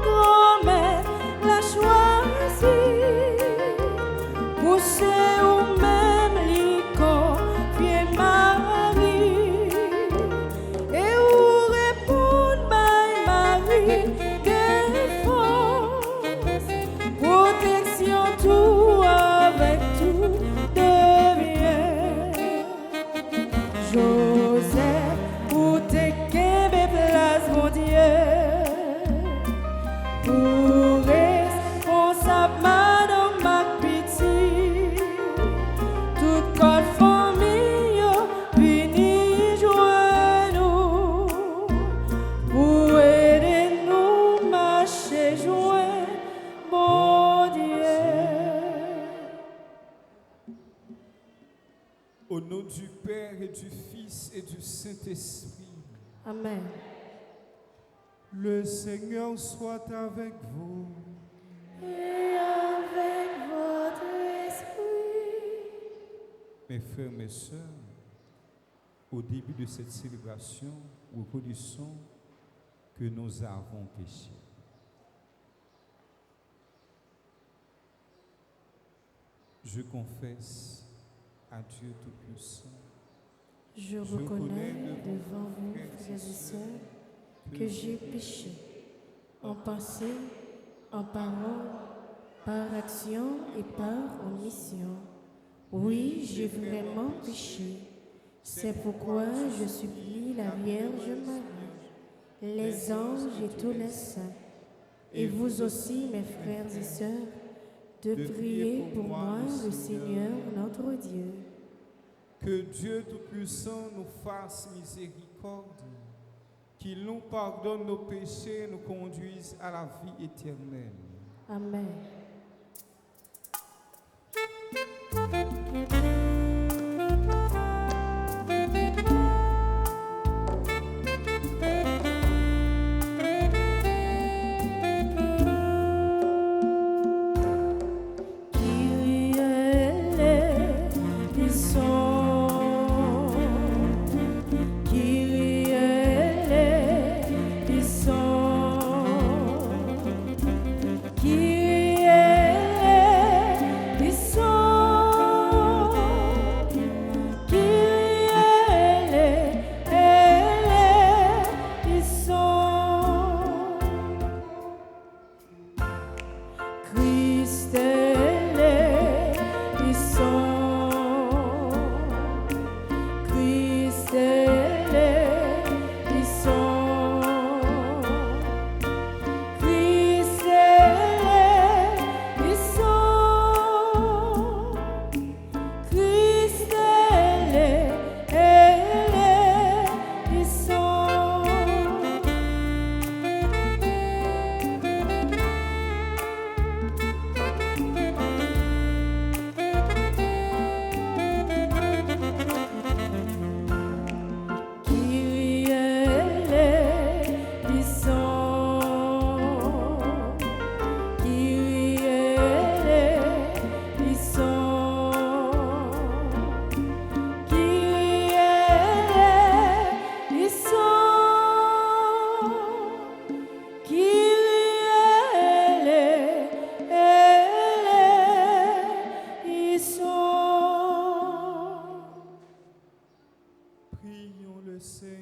grand-mère l'a choisi. Pour c'est ou même l'icône, vieux Marie. Et où répondre, my Marie, défense, protection, tout avec tout devient. Joseph, pour te qu'aimer place, mon Dieu, pour responsable, madame Macpiti, toute notre famille, unis, joignez-nous, pour aider nous, marcher, joindre, mon Dieu. Au nom du Père et du Fils et du Saint-Esprit, Amen. le Seigneur soit avec vous. Et avec votre esprit. Mes frères, mes sœurs, au début de cette célébration, reconnaissons que nous avons péché. Je confesse à Dieu Tout-Puissant Je reconnais devant vous, frères et sœurs, que j'ai péché en pensée, en parole, par action et par omission. Oui, j'ai vraiment péché. C'est pourquoi je supplie la Vierge Marie, les anges et tous les saints, et vous aussi, mes frères et sœurs, de prier pour moi, le Seigneur notre Dieu. Que Dieu Tout-Puissant nous fasse miséricorde, qu'il nous pardonne nos péchés et nous conduise à la vie éternelle. Amen. Prions le Seigneur.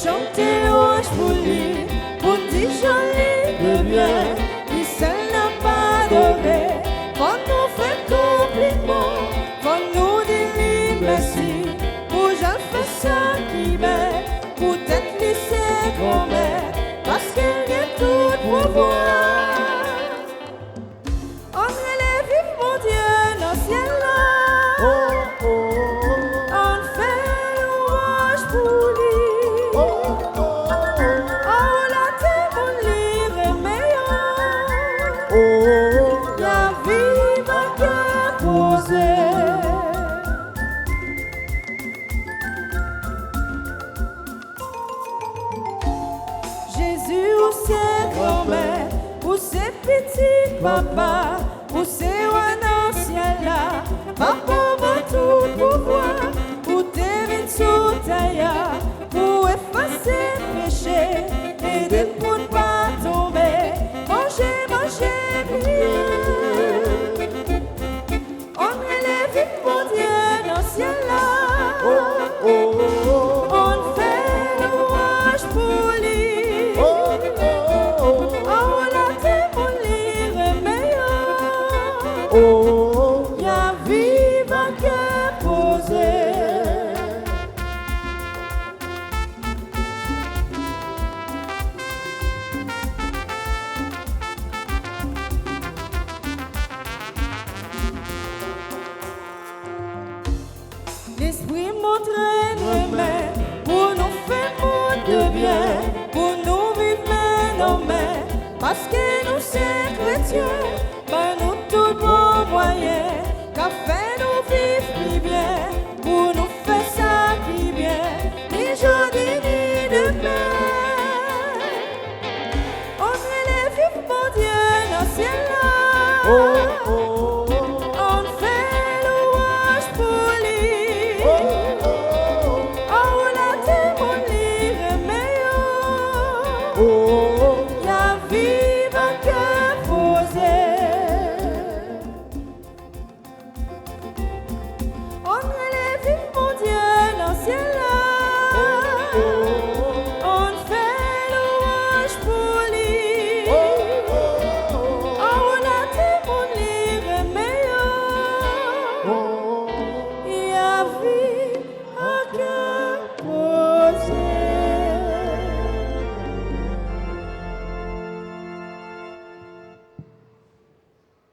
Chanter louange pour lui, pour dire joli de bien, il seul n'a pas adoré. Quand nous fait compliment, quand nous dit merci, pour j'en fais ça qui m'est, pour être lycée grand-mère. petit papa, pour c'est un ciel là, papa va tout pouvoir, pour t'aider sous taille, pour effacer le péché, aider pour ne pas tomber, manger, manger, prier. On relève mon Dieu dans le ciel là, on fait louange pour lui. Oh, la témoignée meilleur. Y'a vive un cœur posé. L'esprit m'entraîne, mais pour nous faire monde de bien, pour nous vivre maintenant, mais parce que nous sommes chrétiens, ben nous tout bon moyen, qu'a fait nous vivre plus bien, pour nous faire ça qui bien, ni jour ni demain. On relève vivre mon Dieu dans le ciel là. On fait louange pour lui. Oh, la témoignée meilleur. Y'a vive un cœur posé. On relève vivre mon Dieu dans le ciel là. On fait louange pour lui. Oh, la témoignée meilleur. Y'a vive un cœur posé.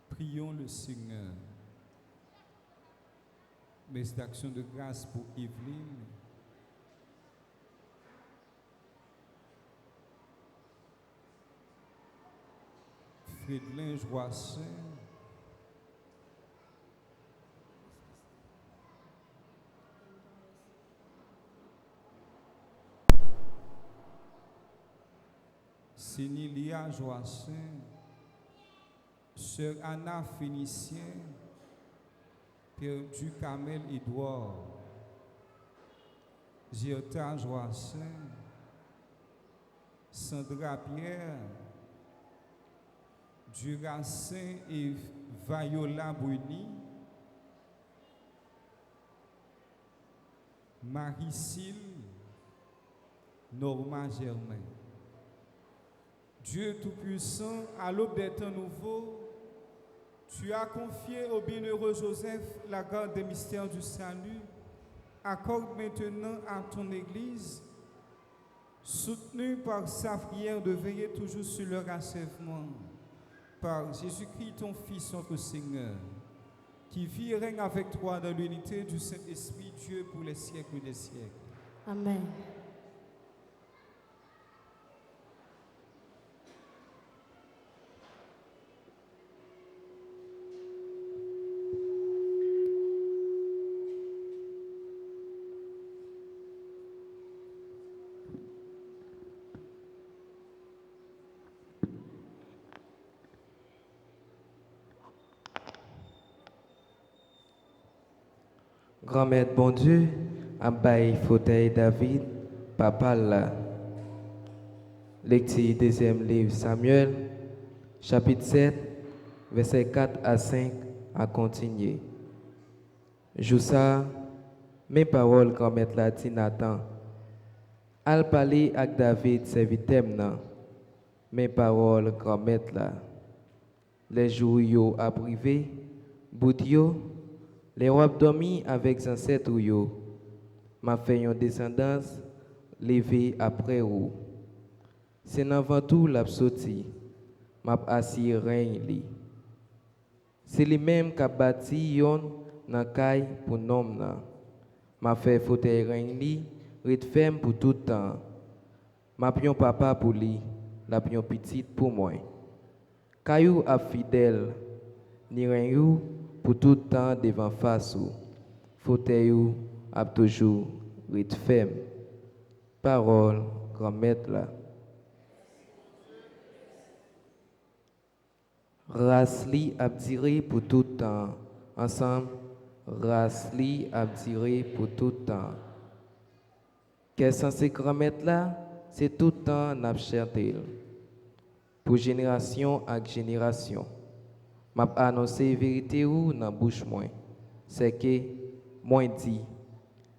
Prions le Seigneur. Messe d'action de grâce pour Evelyne. Frédélin Joassin. Sénilia Joassin. Sœur Anna Phénicien. Père Ducamel Édouard. Gerta Joassin. Sandra Pierre. Duracin et Viola Bruni. Marie-Cille. Norma Germain. Dieu Tout-Puissant, à l'aube des temps nouveaux, tu as confié au bienheureux Joseph la garde des mystères du salut. Accorde maintenant à ton Église, soutenue par sa prière, de veiller toujours sur leur achèvement. Par Jésus-Christ, ton Fils, notre Seigneur, qui vit et règne avec toi dans l'unité du Saint-Esprit, Dieu, pour les siècles des siècles. Amen. Grand-mère bon Dieu, Abaye fauteuil David, papa là. Lecture deuxième livre Samuel, chapitre 7, versets 4 à 5 à continuer. Joussa, mes paroles grand-mère là dit Nathan. Al parler avec David, serviteur nan. Mes paroles grand-mère là. Les jours yo a privé, bout yo. Les rois dormi avec ancêtres yo, m'a fait une descendance levée après ou. C'est avant tout l'a sorti, m'a assis règne li. C'est lui-même qui a bâti yon nan kay pour nom nan. M'a fait fauteuil règne li, rit ferme pour tout temps. M'a pion papa pour li, la pion petite pour moi. Kayou a fidèle, ni règne pour tout temps devant face ou fauteuil ou a toujours rit ferme. Parole grand maître là. Rasli abdiré pour tout temps. Ensemble, Rasli abdiré pour tout temps. Qu'est-ce que c'est grand-mère là? C'est tout temps n'a chanté. Pour génération à génération. M'a annoncé vérité ou dans bouche moi. C'est que moi dit.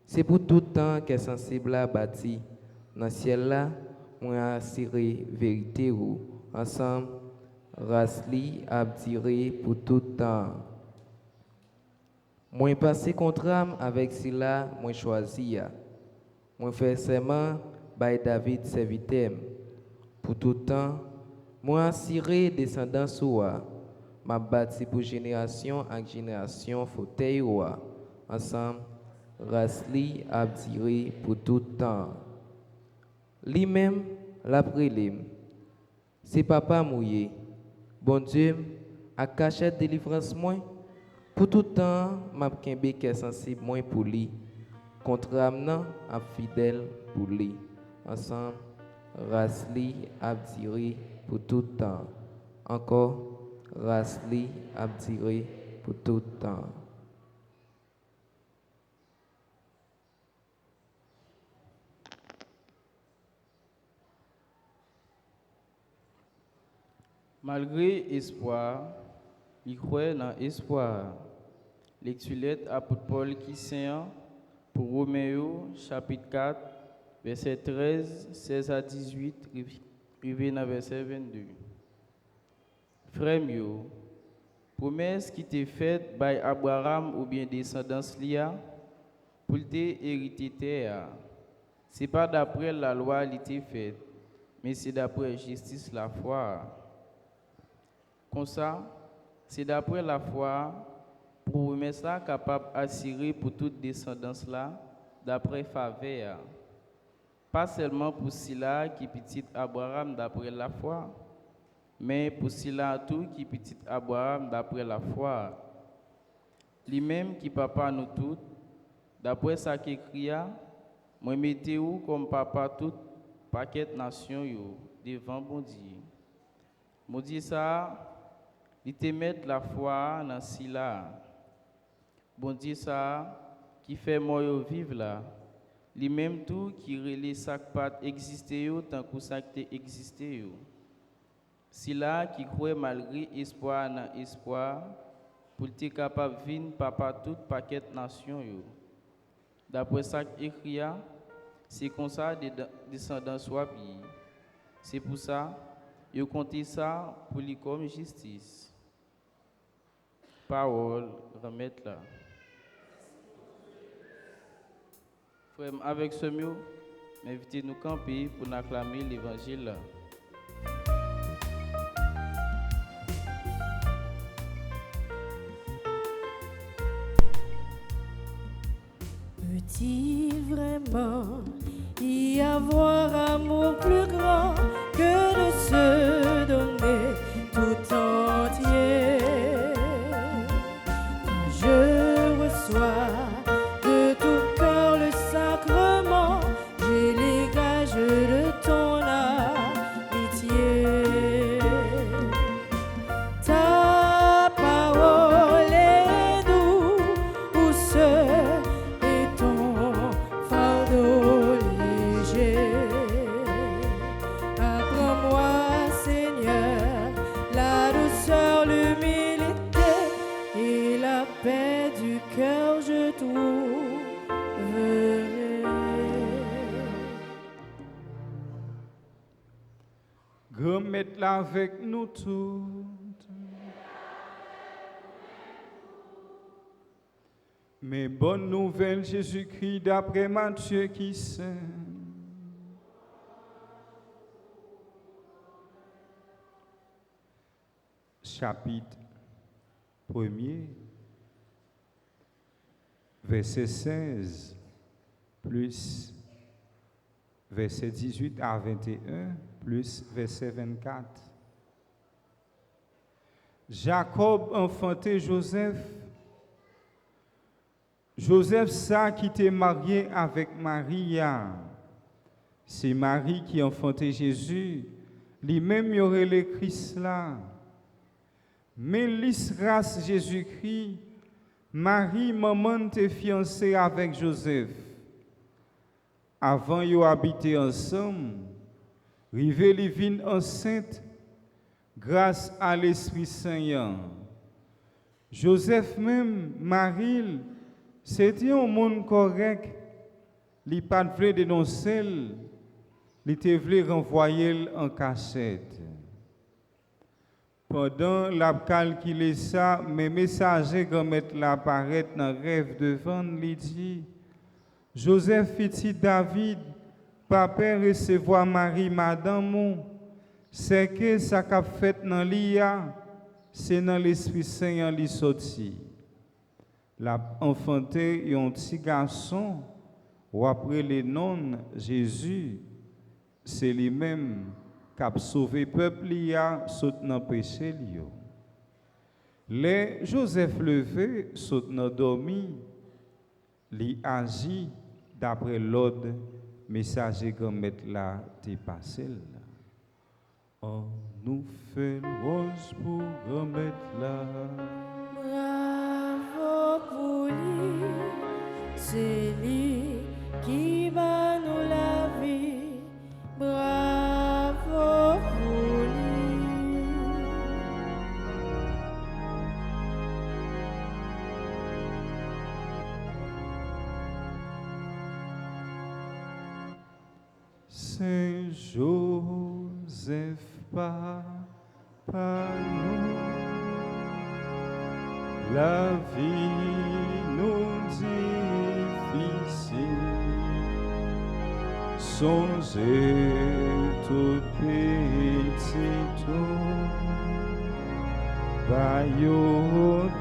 C'est pour tout temps qu'est sensible à bâti. Dans ciel là, moi assuré vérité ou ensemble Rasli abdiré pour tout temps. Moi passé contrat avec cela, moi choisi. Moi fait serment by David serviteur. Pour tout temps, moi assuré descendant soi. M'a bâti pour génération en génération fauteuil roi. Ensemble, Rasli abdiré pour tout temps. Lui-même, l'après-lui. C'est papa mouillé. Bon Dieu, a caché délivrance moins. Pour tout temps, m'a kembe qui est sensible moins pour lui. Contrairement à fidèle pour lui. Ensemble, Rasli abdiré pour tout temps. Encore, Rasli abdiré pour tout temps. Malgré espoir, il croit dans espoir. Lecture apôtre Paul qui saint pour Roméo chapitre 4 verset 13, 16 à 18, arrivé dans verset 22. Frère mio, promesse qui t'est faite par Abraham ou bien descendance lia pour te hériter terre. C'est pas d'après la loi qui t'est faite, mais c'est d'après justice la foi. Comme ça, c'est d'après la foi, promesse là capable d'assurer pour toute descendance là, d'après faveur. Pas seulement pour cela qui petit Abraham d'après la foi, mais pour cela tout qui petit Abraham d'après la foi. Lui-même qui papa nous tous, d'après ça qui cria, moi mettez-vous comme papa tout paquet nation yo devant bon Dieu. Mon Dieu ça, il te met la foi dans cela. Bon Dieu ça, qui fait moi vivre là. Lui-même tout qui relève ça pas exister yo tant que ça qui existé yo. Cela qui croit malgré espoir dans espoir pour être capable de vivre papa tout paquet nation yo. D'après ça écrit, c'est comme ça des descendants soit pays. C'est pour ça yo compter ça pour lui comme justice. Parole remettre là. Frère, avec ce mot, m'invitez nous camper pour acclamer l'évangile. Peut-il vraiment y avoir amour plus grand que de se donner tout entier? Quand je reçois de tout cœur le sacrement, j'ai les gages de ton amitié. Ta parole est douce et ton fardeau léger. Apprends-moi, Seigneur, la douceur, l'humilité et la paix du cœur, je trouverai. Remettre là avec nous toutes. Mais bonne nouvelle, Jésus-Christ, d'après Matthieu qui saint. Chapitre 1er, verset 16, plus verset 18 à 21, plus verset 24. Jacob enfanté Joseph. Joseph, ça qui était marié avec Maria. C'est Marie qui enfantait Jésus. Lui-même, il y aurait le Christ là. Mais l'Isras Jésus-Christ, Marie, maman, t'es fiancée avec Joseph. Avant yo habiter ensemble, rive li vin enceinte grâce à l'Esprit Saint. Joseph même, Marie, c'était un monde correct. Li pas vle dénoncer, li te vle renvoyer en cachette. Pendant la calculé ça, mes messagers quand mettre l'apparaître dans rêve devant li dit Joseph petit David, papa recevoir Marie madame, c'est que ça qu'a fait dans l'IA, c'est dans l'Esprit Saint li sorti. L'a enfanté un petit garçon, ou après les noms Jésus, c'est lui-même qui a sauvé le peuple lia saute dans péché lio. Les Joseph levé saute dans dormi, li agit d'après l'ordre messager grand maître là t'est passé là. On nous fait rose pour grand maître là. Bravo pour lui, c'est lui qui va nous la vie. Bravo pour lui. Saint Joseph, papa nous, la vie nous difficile, songez tout petit bayo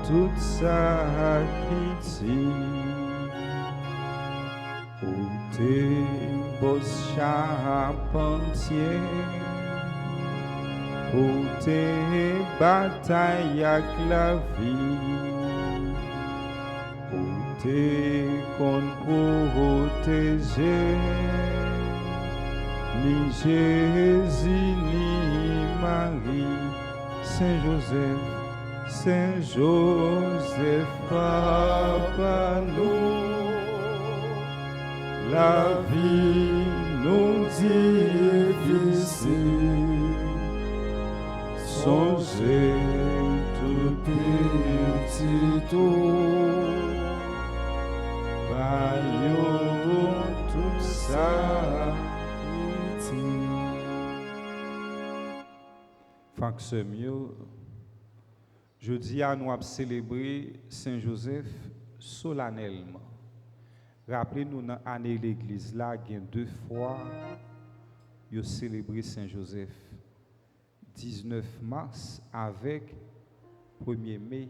tout ça qui dit, ou t'es beau charpentier, ou t'es bataille avec la vie, ou t'es qu'on protéger, ni Jésus ni Marie, Saint Joseph, papa nous. La vie nous difficile, songez tout petit bayo tout ça petit. Fax mieux, jeudi à nous célébrer Saint Joseph solennellement. Rappelez-nous dans l'année de l'église, là, il y a 2 fois, il a célébré Saint-Joseph. 19 mars avec 1er mai.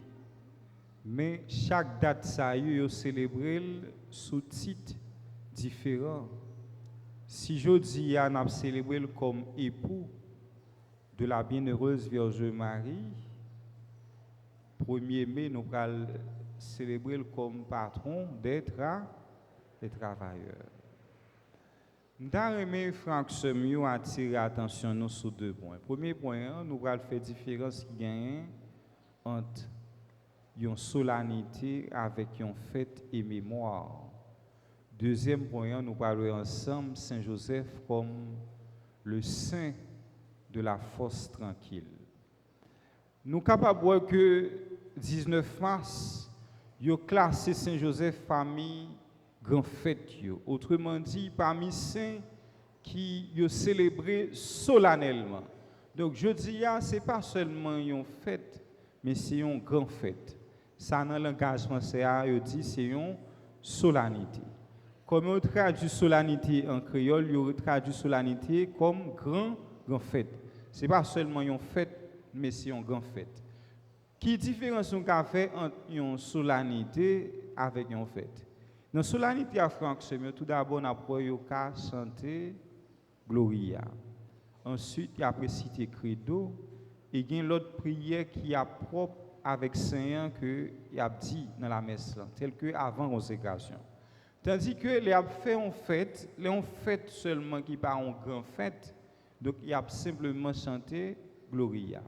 Mais chaque date, ça y a célébré sous titre différent. Si je dis, on a célébré comme époux de la bienheureuse Vierge Marie, 1er mai, nous allons célébrer comme patron d'être les travailleurs. Nous avons Franck Semio attirer l'attention sur 2 points. Premier point, nous allons faire différence qui gagne entre une solennité avec une fête et mémoire. Deuxième point, nous parlons ensemble Saint Joseph comme le saint de la force tranquille. Nous sommes capables de voir que 19 mars, il a classé Saint Joseph famille grand fête. Autrement dit, parmi saints qui ont célébré solennellement. Donc, je dis, ce n'est pas seulement une fête, mais c'est une grande fête. Ça, dans le langage français, il dit c'est une solennité. Comme on traduit solennité en créole, on traduit solennité comme grande fête. Ce n'est pas seulement une fête, mais c'est une grande fête. Qui différence on a fait entre une solennité avec une fête? Dans la solennité à Franck Semio, tout d'abord, on a chanter Gloria. Ensuite, il y a cité Credo. Et il y a l'autre prière qui est propre avec Seigneur que il a dit dans la messe, tel que avant consécration. Tandis que les a fait en fête, les ont fait seulement qui pas en grande fête, donc il a simplement chanté Gloria.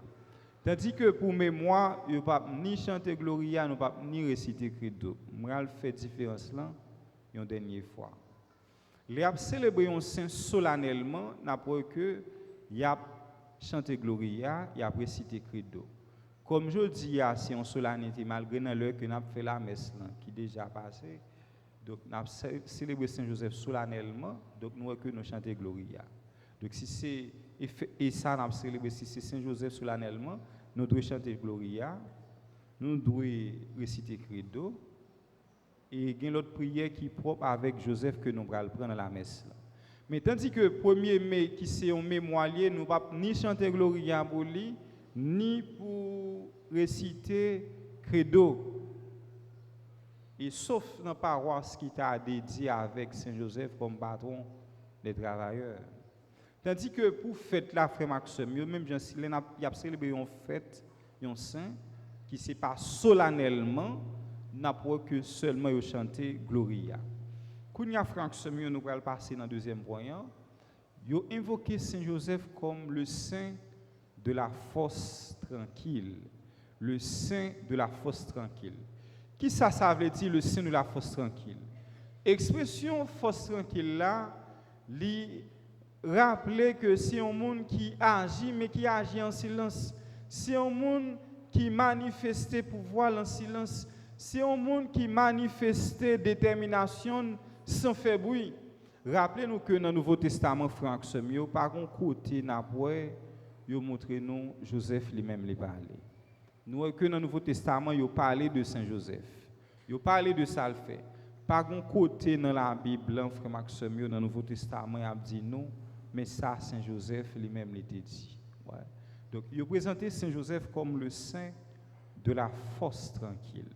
Tandis que pour mémoire, il ne pas ni chanter Gloria, nous pas ni réciter Credo. Moi, je fais différence là une dernière fois. Les a célébré un saint solennellement, n'après que il a chanté Gloria, il a récité Credo. Comme je dis, c'est une solennité malgré l'heure que nous avons fait la messe là, qui est déjà passée. Donc, nous avons célébré Saint Joseph solennellement, donc nous que chanter Gloria. Donc, si c'est et ça, nous avons célébré si c'est Saint Joseph solennellement, nous devons chanter Gloria, nous devons réciter Credo, et il y a l'autre prière qui est propre avec Joseph que nous allons prendre dans la messe. Là. Mais tandis que 1er mai, qui c'est un mémoilier, nous ne pouvons ni chanter Gloria pour lui, ni pour réciter Credo. Et sauf dans la paroisse qui t'a dédié avec Saint Joseph comme patron des travailleurs. Tandis que pour fête la frère Maxime, même Jean-Silène a célébré une fête, un saint, qui ne s'est pas solennellement, n'a pas que seulement chanter Gloria. Quand il y a frère Maxime, nous allons passer dans le deuxième point. Il a invoqué Saint Joseph comme le saint de la force tranquille. Le saint de la force tranquille. Qui ça veut dire le saint de la force tranquille? Expression force tranquille là, rappeler que c'est un monde qui agit, mais qui agit en silence. C'est un monde qui manifeste pouvoir en silence. C'est un monde qui manifeste détermination sans faire bruit. Rappelez-nous que dans le Nouveau Testament, Franck Semio, par un côté, il montre nous Joseph lui-même les parler. Nous que dans le Nouveau Testament, il parlé de Saint Joseph. Il parlé de ça le fait. Par un côté dans la Bible, frère Maxime, dans le Nouveau Testament, il a dit non, mais ça, Saint Joseph lui-même l'était dit. Ouais. Donc, il a présenté Saint Joseph comme le saint de la force tranquille.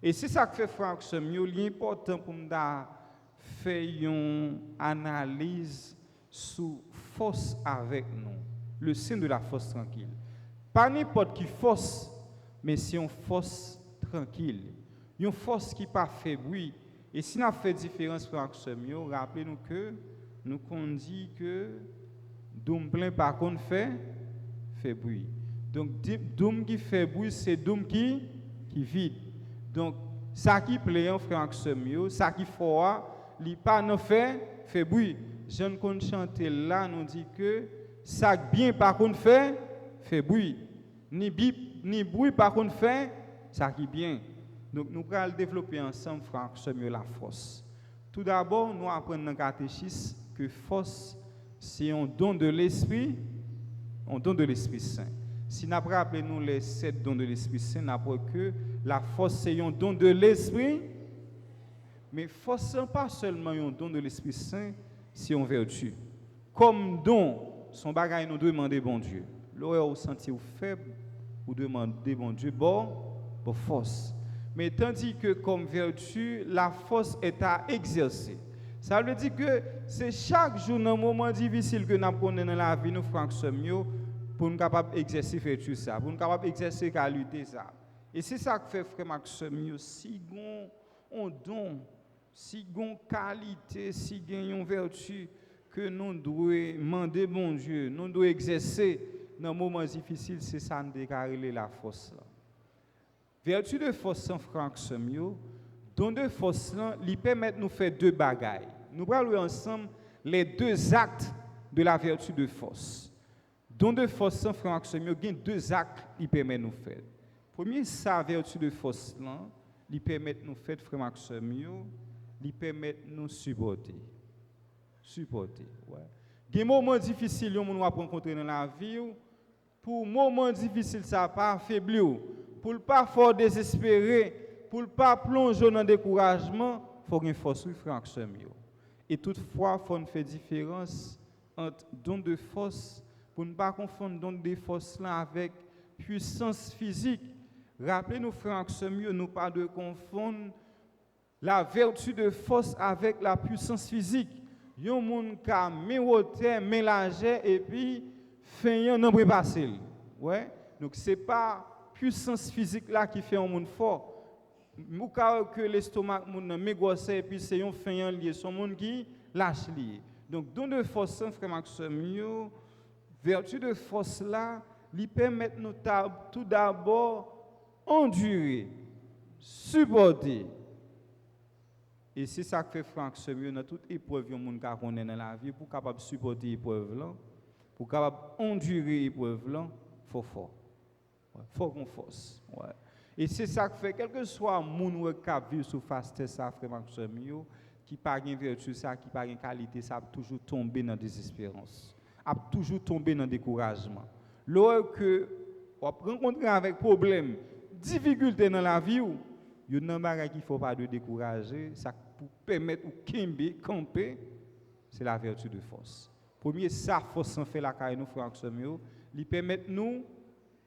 Et c'est ça que fait frère Maxime. Il est important pour nous faire une analyse sous force avec nous. Le saint de la force tranquille. Pas n'importe qui force, mais c'est une force tranquille. Une force qui n'a pas fait bruit. Et si nous avons fait différence pour Axemio, rappelez-nous que nous qu'on dit que Doum plein par contre fait bruit. Donc Doum qui fait bruit, c'est Doum qui vide. Donc ça qui plein, frère Axemio, ça qui fort, il pas non fait bruit. Je ne compte chanter là, nous dit que ça bien par contre fait bruit. Ni bruit par contre fait ça qui bien. Donc nous allons développer ensemble frère Samuel la force. Tout d'abord, nous apprenons dans le catéchisme que force c'est un don de l'esprit, Saint. Si nous rappelons les 7 dons de l'Esprit Saint, nous apprenons que la force c'est un don de l'esprit, mais force n'est pas seulement un don de l'Esprit Saint, c'est une vertu. Comme don, son bagage nous demander bon Dieu. L'heure où sentir faible, ou demander bon Dieu, bon force. Mais tandis que comme vertu, la force est à exercer. Ça veut dire que c'est chaque jour, dans un moment difficile que nous prenons dans la vie, nous Franck Semio, pour nous capables d'exercer vertu ça, pour nous capables d'exercer qualité ça. Et c'est ça que fait frère Max Semio, si on don, si on qualité, si on une vertu que nous devons demander bon Dieu, nous devons exercer dans un moment difficile, c'est ça nous déclarer la force là. Vertu de force sans Franck Semio, don de force là, lui permet de nous faire deux bagailles. Nous allons ensemble les deux actes de la vertu de force. Don de force sans Franck Semio, il y a deux actes qui permettent de nous faire. Premier, sa vertu de force là, lui permet de nous faire Franck Semio, lui permet de nous supporter. Ouais. Il y a des moments difficiles que nous avons rencontrés dans la vie. Pour moments difficiles, ça n'a pas affaibli. Pour ne pas fort désespérer, pour ne pas plonger dans le découragement, il faut une force Franck Semio. Et toutefois, il faut faire différence entre don de force, pour ne pas confondre don de force là avec puissance physique. Rappelez-nous, Franck Semio, nous pas de confondre la vertu de force avec la puissance physique. Il y a un monde qui a mélangé et puis fait un nombre passé. Ouais? Donc, ce n'est pas puissance physique là qui fait un monde fort. Ou que l'estomac moun mégosse et puis c'est un fin lié son monde qui lâche lié. Donc don de force frère Maxime, vertu de force là lui permet nous tout d'abord endurer, supporter. Et c'est ça que fait Franck Semieux dans toute épreuve que monde connaît dans la vie pour capable supporter l'épreuve là, pour capable endurer l'épreuve là, faut fort. Faut qu'on force. Ouais. Et c'est ça que fait quel que soit monde qui vit sur face de ça frère Franck Semieux qui pas gain vertu ça, qui pas gain qualité ça, toujours tomber dans désespérance. A toujours tomber dans découragement. Lorsque que on rencontre avec problème, difficulté dans la vie, il y a un bagage qu'il faut pas de décourager, ça pour permettre ou camper, c'est la vertu de force. Premier ça force sans fait la caille nous frères Semieux, lui permettre nous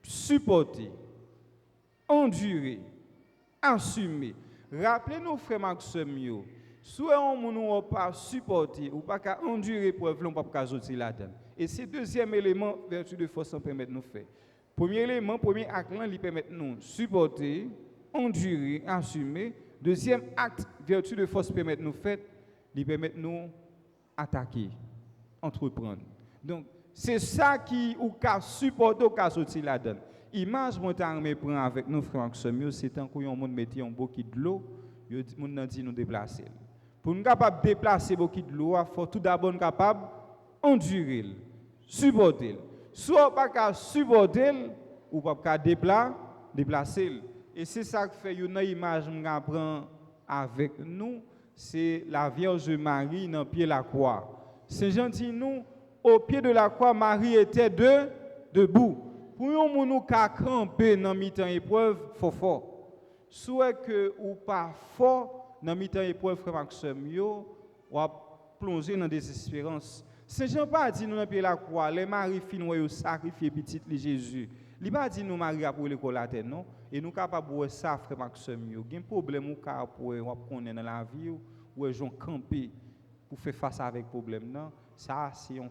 supporter, endurer, assumer. Rappelez-nous frère Semieux, soit on ne pas supporter ou pas endurer l'épreuve, on ne peut pas sortir là-dedans. Et c'est deuxième élément, vertu de force, ça permet de nous faire. Premier élément, premier acte, il permet de nous supporter, endurer, assumer. Deuxième acte, vertu de force, permet de nous faire, il permet de nous attaquer, entreprendre. Donc, c'est ça qui ou ka supporter ou ka sortir là-dedans. Image, mon armée prend avec nous, frère Semieux, c'est tant qu'on monde mettait un bouquet de l'eau, il dit nous déplacer. Pour nous capable déplacer bouquet de l'eau, il faut tout d'abord capable endurer, supporter. Soit pas qu'à supporter ou pas qu'à déplacer. Et c'est ça que fait une image qu'on prend avec nous, c'est la Vierge Marie dans pied de la croix. Saint Jean dit nous au pied de la croix Marie était debout. Pour nous nous camper dans mi-temps épreuve, faut fort. Soit que ou pas fort dans mi-temps épreuve frère Semieux, ou plonger dans désespérance. Saint Jean pas dit nous dans pied la croix, les Marie fin ou sacrifier petit Jésus. Il pas dit nous Marie a pour l'école la terre non et nous capable voir ça frère Semieux. Il y a un problème ou ka pour connaître dans la vie ou gens camper pour faire face avec problème non, ça c'est un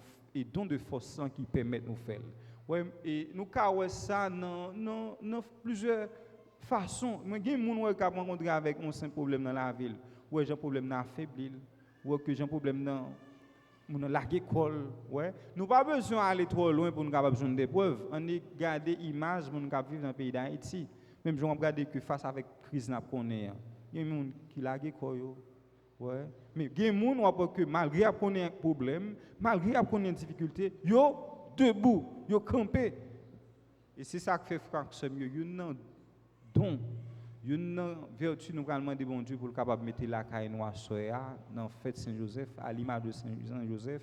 don de force qui permet de nous faire. Ouais, et nous ka ça dans plusieurs façons. Mais il y a des gens qui rencontrent avec un simple problème dans la ville, ou j'ai un problème dans affaibli, ou que j'ai un problème dans l'école. Ouais. Nous n'avons pas besoin d'aller trop loin pour nous avoir besoin d'épreuves. On est gardé l'image pour nous vivre dans le pays d'Haïti. Même si on regarde que face avec la crise qu'on connaît, il y a des gens qui ont l'école. Ouais. Mais il y a des gens qui, malgré qu'on ait un problème, malgré qu'on ait une difficulté, ils sont debout, ils sont campés. Et c'est ça que fait Franck Semieux. Il y a un don. Une vertu nous allons demander bon Dieu pour capable mettre la caille noire soya dans fête Saint-Joseph à l'image de Saint-Joseph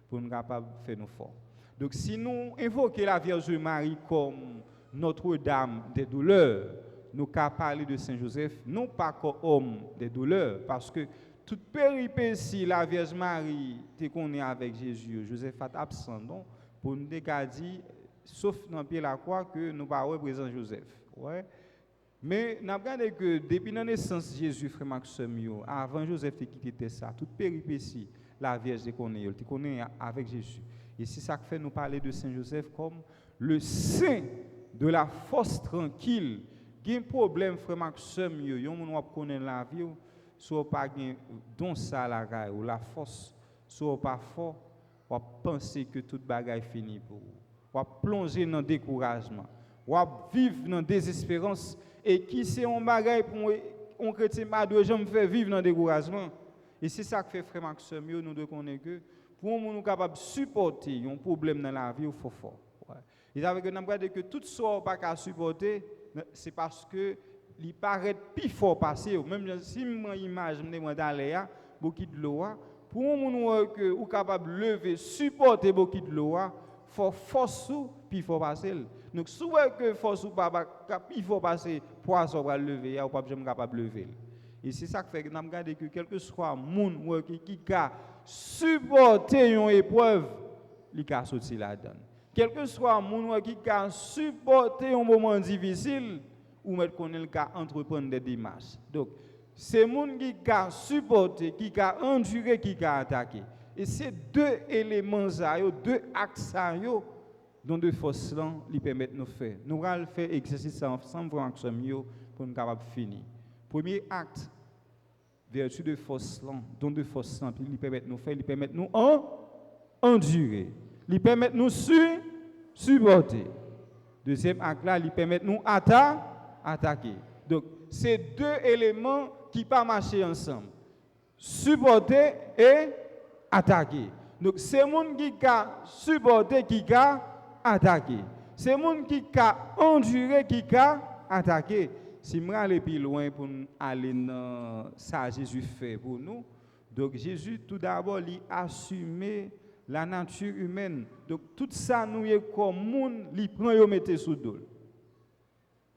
pour nous capable faire nous fort. Donc si nous invoquons la Vierge Marie comme Notre-Dame des douleurs, nous capable parler de Saint-Joseph non pas comme homme des douleurs parce que toute péripétie la Vierge Marie te connaît avec Jésus, Joseph est absent donc pour nous dire sauf dans pied la croix que nous pas représenter Joseph. Ouais. Mais nous avons regardé que depuis la naissance de Jésus, frère Semieux, avant Joseph de quitter ça, toute péripétie, la Vierge te connaît avec Jésus. Et c'est ça qui fait nous parler de Saint Joseph comme le saint de la force tranquille. Il y a un problème, frère Semieux, il y a un monde qui connaît la vie, soit pas don ça la gaille ou la force, soit pas fort, ou penser que toute bagaille finit pour vous. Ou plonger dans le découragement, ou vivre dans la désespérance. Et qui c'est un bagage pour un chrétien pas de gens faire vivre dans le découragement. Et c'est ça que fait frère Semieux, nous devons connaître que pour nous capable de supporter un problème dans la vie, il faut fort. Ouais. Et avec nous regardé que tout ça pas qu'à supporter, c'est parce que il paraît plus fort passer. Même si mon image me demande d'aller beaucoup de l'eau, pour nous que ou capable lever, supporter beaucoup de l'eau, faut force puis faut passer. Donc souvent que force ou pas il faut passer poisson va lever ou pas jamais capable lever. Et c'est ça qui fait que nous regardons que quel que soit monde qui a supporté une épreuve, il a sorti là-dedans. Quel que soit monde qui a supporté un moment difficile ou mettre qu'on le cas entreprendre des démarches. Donc c'est monde qui a supporté, qui a enduré, qui a attaqué. Et ces deux éléments deux axes dont de force là, lui permettent de nous faire. Nous allons faire exercice ensemble pour nous capable finir. Premier acte, vertu de force là, dont de force là, lui permettent de nous faire, lui permettent de nous endurer, lui permettent de nous supporter. Deuxième acte là, il permet nous attaquer. Donc, c'est deux éléments qui pas marcher ensemble. Supporter et attaquer. Donc, c'est monde qui a supporté qui a attaqué. C'est monde qui a enduré qui a attaqué. Si je aller plus loin pour aller dans ça Jésus fait pour nous, donc Jésus tout d'abord il assumer la nature humaine. Donc tout ça nous est comme monde, il prend et mettre sous dos.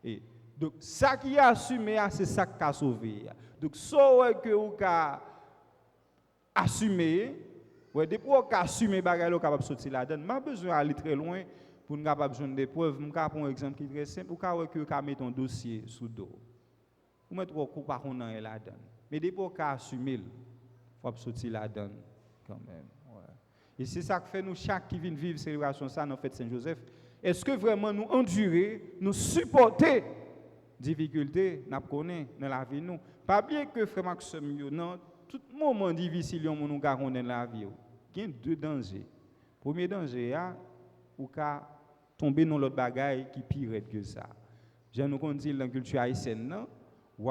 Et donc ça qui est assumé c'est ça qui a sauvé. Donc ça que vous a assumé, ouais depuis vous a assumé bagay là capable sortir là-dedans. Pas besoin d'aller très loin pour nous capable besoin des preuves. Je vais prendre un exemple qui est très simple. Vous pouvez mettre un dossier sous dos. Vous mettez un coup par contre là-dedans. Mais depuis vous a assumé, il faut sortir là-dedans quand même. Et c'est ça que fait nous, chaque qui vient vivre célébration ça dans fête Saint-Joseph. Est-ce que vraiment nous endurer, nous supporter difficultés, nous connaissons dans la vie nous. Pas oublier que frère Maxime, dans tout moment difficile nous gagnons dans la vie, il y a deux dangers. Premier danger, ou ka tomber dans l'autre bagaille qui pire que ça. Je nous qu'on dit dans la culture haïtienne, ou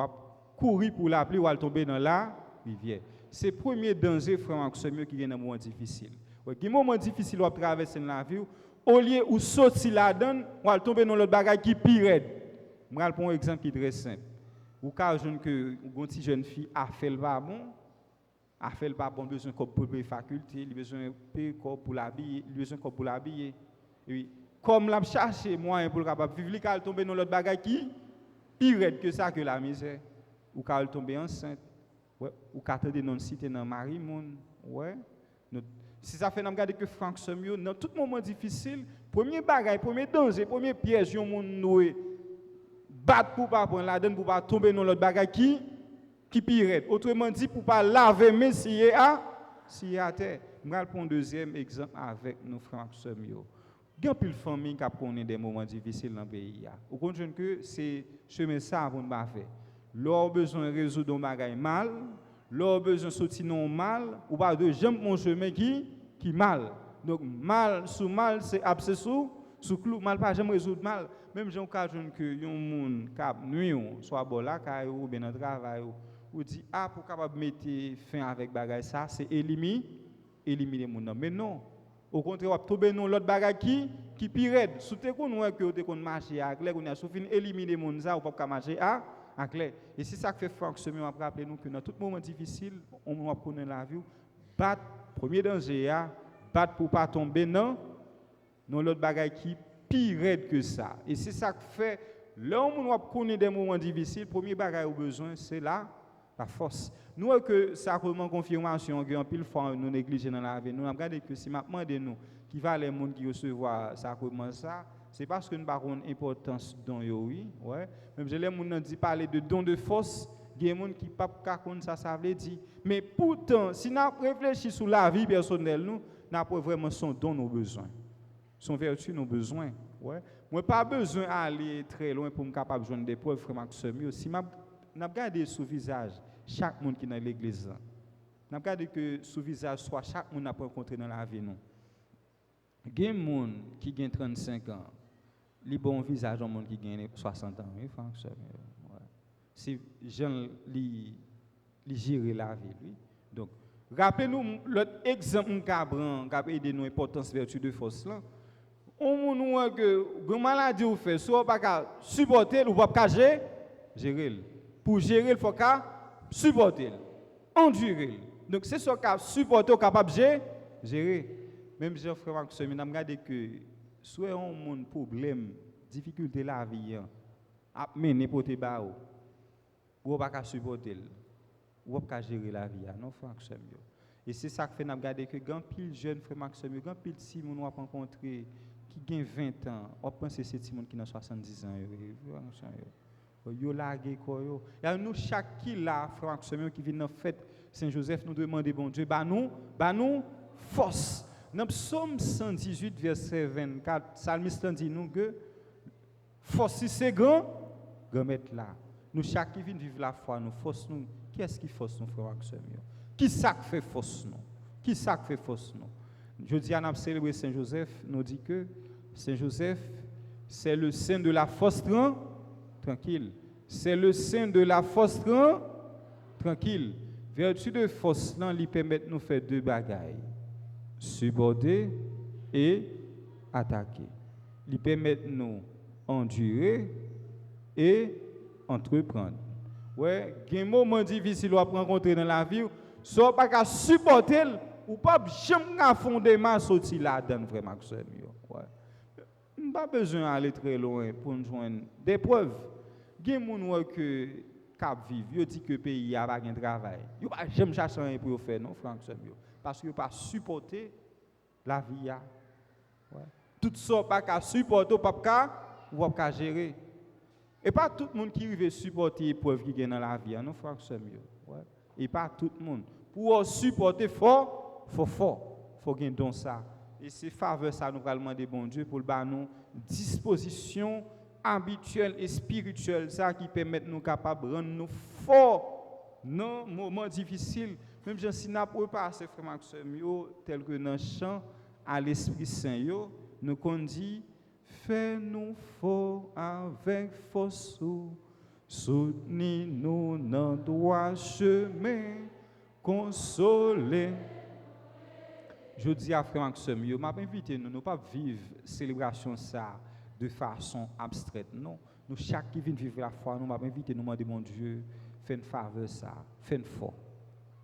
courir pour la pluie ou tomber dans la rivière. C'est le premier danger frère Maxime qui est dans un moment difficile. Qui moment difficile ou traverser dans la vie, au lieu où sortir là-dedans, ou tomber dans l'autre bagaille qui pire. Je vais prendre un exemple qui est très simple. Ou quand une petite jeune fille a fait le pas bon, besoin de pour les facultés, il besoin de corps pour l'habiller, il besoin de corps pour l'habiller. Oui, comme l'a cherché moyen pour capable vivre, il tomber dans l'autre bagaille qui pire que ça que la misère. Ou quand elle tomber enceinte, ouais, ou quand elle non cité dans Marie monde, ouais. Si ça fait nous regarder que Franck Semio dans tout moment difficile, premier bagaille, premier danger, premier piège yon monde noué battre pour pas prendre la donne pour pas tomber dans l'autre bagaille qui pire. Autrement dit pour pas laver mais si à terre. Je vais prendre un deuxième exemple avec nos Franck Semio. Il y a plus de familles qui connaissent des moments difficiles dans le pays. Vous comprenez que c'est chemin ça pour nous faire. L'on besoin de résoudre un bagaille mal, l'on besoin de sortir non mal, ou pas de jambe mon chemin qui mal. Donc mal sous mal c'est abcès sous clou, mal pas jamais résoudre mal. Même j'ai occasion que yon moun cap nuit soit bon là kay ou bien dans travail ou dit pour capable mettre fin avec bagaille ça c'est éliminer moun. Mais non. Au contraire, on tomber dans l'autre bagaille qui pire. Sous te qu'on voit que on marcher à clair, on a sous fin éliminer moun ça ou pas marcher à clair. Et c'est ça que fait Franck Semio m'a rappeler nous que dans tout moment difficile, on doit connaître la vie, battre premier danger battre pour pas tomber dans l'autre bagaille qui pire que ça. Et c'est ça que fait là on doit connaître des moments difficiles, premier bagaille au besoin c'est la force. Nous que sacrement confirmation que en pile fois nous négliger dans la vie, nous regardé que si m'a demandé nous qui va les monde qui recevoir sacrement ça, c'est parce que nous pas une importance don yo oui, ouais. Même je les monde dit parler de don de force, il y a des gens qui pas connaître ça veut dire. Mais pourtant, si nous réfléchissons sur la vie personnelle nous, n'a pas vraiment son don nos besoins. Son vertu nos besoins, ouais. Moi pas besoin d'aller très loin pour me capable joindre des preuves frère Maxime, si m'a regarder sous visage chaque monde qui est dans l'église. N'a regarder que sous visage soit chaque monde n'a pas rencontré dans la vie non. Il y a des gens qui ont 35 ans, li bon visage un monde qui gagne 60 ans, oui, François. Ouais. C'est gens li gérer la vie lui. Donc rappelez-nous l'autre exemple qui a aidé nous importance vertu de force là. On nous que une maladie ou fait soit pas supporter ou pas gérer. Pour gérer il faut supporter, endurer. Donc c'est ce qu'a supporter ou capable gérer. Même Jean frère Marc Semi n'a regardé que soit un monde problème, difficulté la vie a mené porter ba ou pas supporter ou pas gérer la vie non frère Marc Semi. Et c'est ça que fait n'a regardé que grand pile jeune frère Marc Semi, grand pile si moun on a rencontré qui gagne 20 ans, on pense c'est ces monde qui a 70 ans yo largué quoi yo. Il y a nous chaque qui là frère Marc Semi qui vient dans fête Saint-Joseph nous demander bon Dieu ba nous force. Dans Psaume 118, verset 24, Psalmiste dit nous que force c'est grand mettre là. Nous chaque qui vient vivre la foi, nous force nous. Qui est-ce qui force nous frère Maxime? Qui ça fait force nous? Qui ça fait force nous? Je dis à nous célébrer Saint-Joseph, nous dit que Saint-Joseph C'est le sein de la force tranquille. C'est le sein de la force tranquille. Vertu de force, lui permet de nous faire deux bagailles. Supporter et attaquer. Il permet de nous endurer et entreprendre. Ouais, il y a un moment difficile à rencontrer dans la vie, soit pas qu'à supporter ou pas jamais à fondement sortir là-dedans vraiment ouais. Pas besoin d'aller très loin pour nous joindre des preuves. Il y a des gens qui cap vivre, ils disent que le pays a pas de travail. Ils pas jamais chercher rien pour faire non Franck parce que pas supporter la vie a. Ouais. Tout ça pas qu'à supporter ou pas gérer. Et pas tout le monde qui veut supporter l'épreuve qui est dans la vie, non Franck ouais. Et pas tout le monde. Pour supporter fort, faut gagner don ça. Et c'est faveur ça nous allons demander bon Dieu pour le nous disposition habituelle et spirituelle ça qui permet nous capables de rendre nous forts dans moments difficiles. Même si n'a pas passé frère Maxime tel que dans chant à l'Esprit Saint nous qu'on dit fais-nous fort avec force, soutenez-nous dans droit chemin, consolez. Je dis à frère Maxime, je m'invite nous ne pas vivre célébration ça de façon abstraite. Non, nous chaque qui vient vivre la foi, nous m'invite nous demander mon Dieu, fais une faveur ça, fais une fort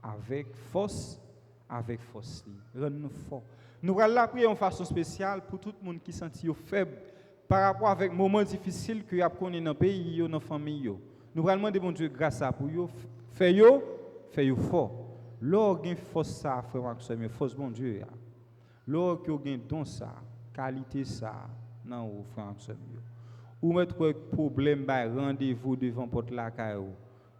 avec force, rends-nous fort. Nous allons la prier en façon spéciale pour tout le monde qui senti faible par rapport avec moments difficiles que y a connu dans le pays, dans la famille. Nous allons demander mon Dieu grâce à pour yo, fait yo fort. Lorsque vous avez force ça, frère Maxime, force bon Dieu. Lorsque vous avez don ça, qualité ça, non, frère Maxime. Ou mettre problème, rendez-vous devant porte la caillou.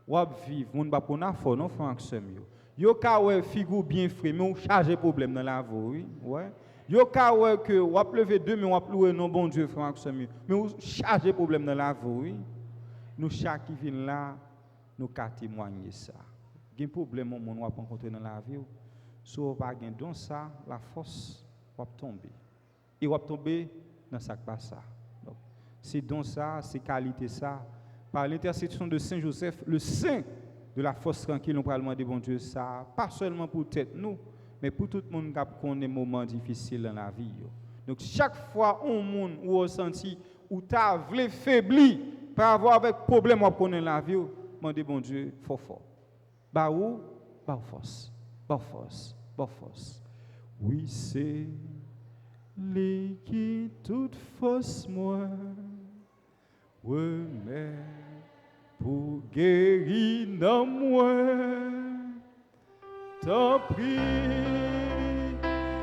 Ou vivre, on va prendre fort, non, frère Maxime. Yo ka ouais figure bien frais, mais on charge problème dans la vie, oui, ouais. Yo ka ouais que ou a lever deux mais on a louer non bon Dieu frère Maxime, mais on charge problème dans la vie, oui. Nous chaque qui vient là, nous ka témoigner ça. Gen problème mon on va rencontrer dans la vie, so pas gen don ça, la force va tomber. Et va tomber dans ça pas ça. Donc c'est don ça, c'est qualité ça par l'intercession de Saint Joseph, le saint de la force tranquille, nous parlons de bon Dieu, ça, pas seulement pour tête nous, mais pour tout le monde qui connaît des moments difficiles dans la vie. Donc, chaque fois, un monde ou ressenti, ou tu as voulu faiblir par avoir avec problème à connaître la vie, demandez bon Dieu, fort. Bah où? Bah force. Oui, c'est lui qui toute force moi, remet. Pour guérir dans moi, t'en prie,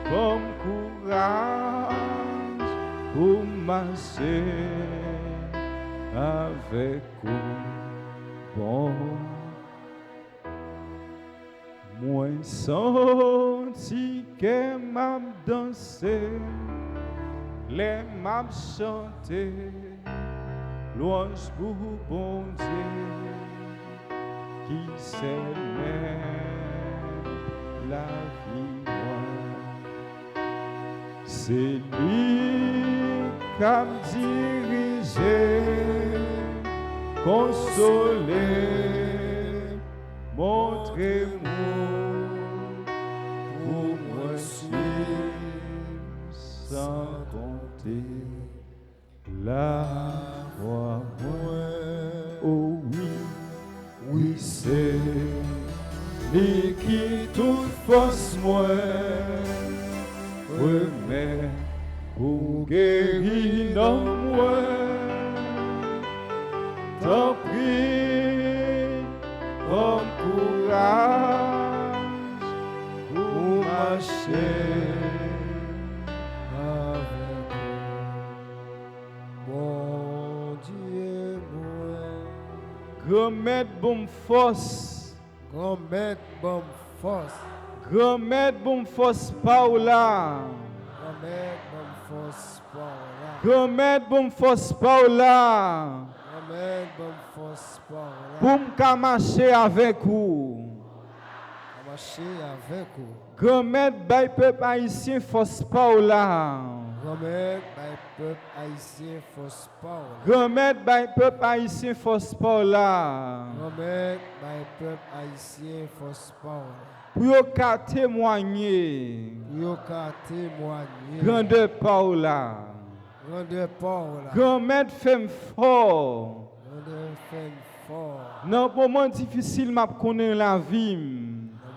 comme courage pour marcher avec vous. Bon, moi senti que m'a dansé, les m'a chanté. Louange pour bon Dieu qui s'aime la vie. C'est lui qui a dirigé, consolé, montrez-moi pour moi suivre sans compter. La voix, oh oui, c'est lui qui toute force moi remet pour guérir dans moi. T'en prie, comme courage pour marcher. Grand-mère bon force. Grand-mère bon force. Grand-mère bon force Paula. Grand-mère bon force Paula. Grand-mère bon force Paula. Grand-mère bon force Paula. Pour me marcher avec vous. Marcher avec vous. Grand-mère bail peuple haïtien force Paula. Grand-mère, by peuple haïtien, force Paul. Grand-mère, by peuple haïtien, force Paul là. Grand-mère, by peuple haïtien, force Paul. Pour yo ka témoigner. Yo ka témoigner. Grandeur Paul là. Grandeur Paul. Grand-mère femme fort. Grandeur femme fort. Dans moment difficile m'a connaît la vie.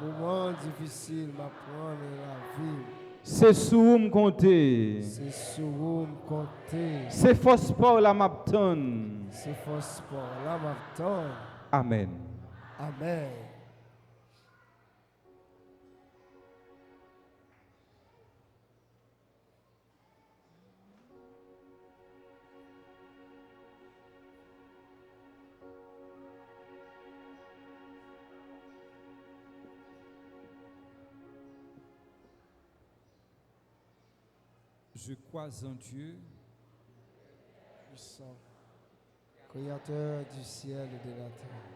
Dans moment difficile m'a prendre la vie. C'est sous me compter. C'est sur vous me compter. C'est force Paul là m'attend. C'est force Paul là m'attend. Amen. Amen. Je crois en Dieu, Puissant, Créateur du ciel et de la terre,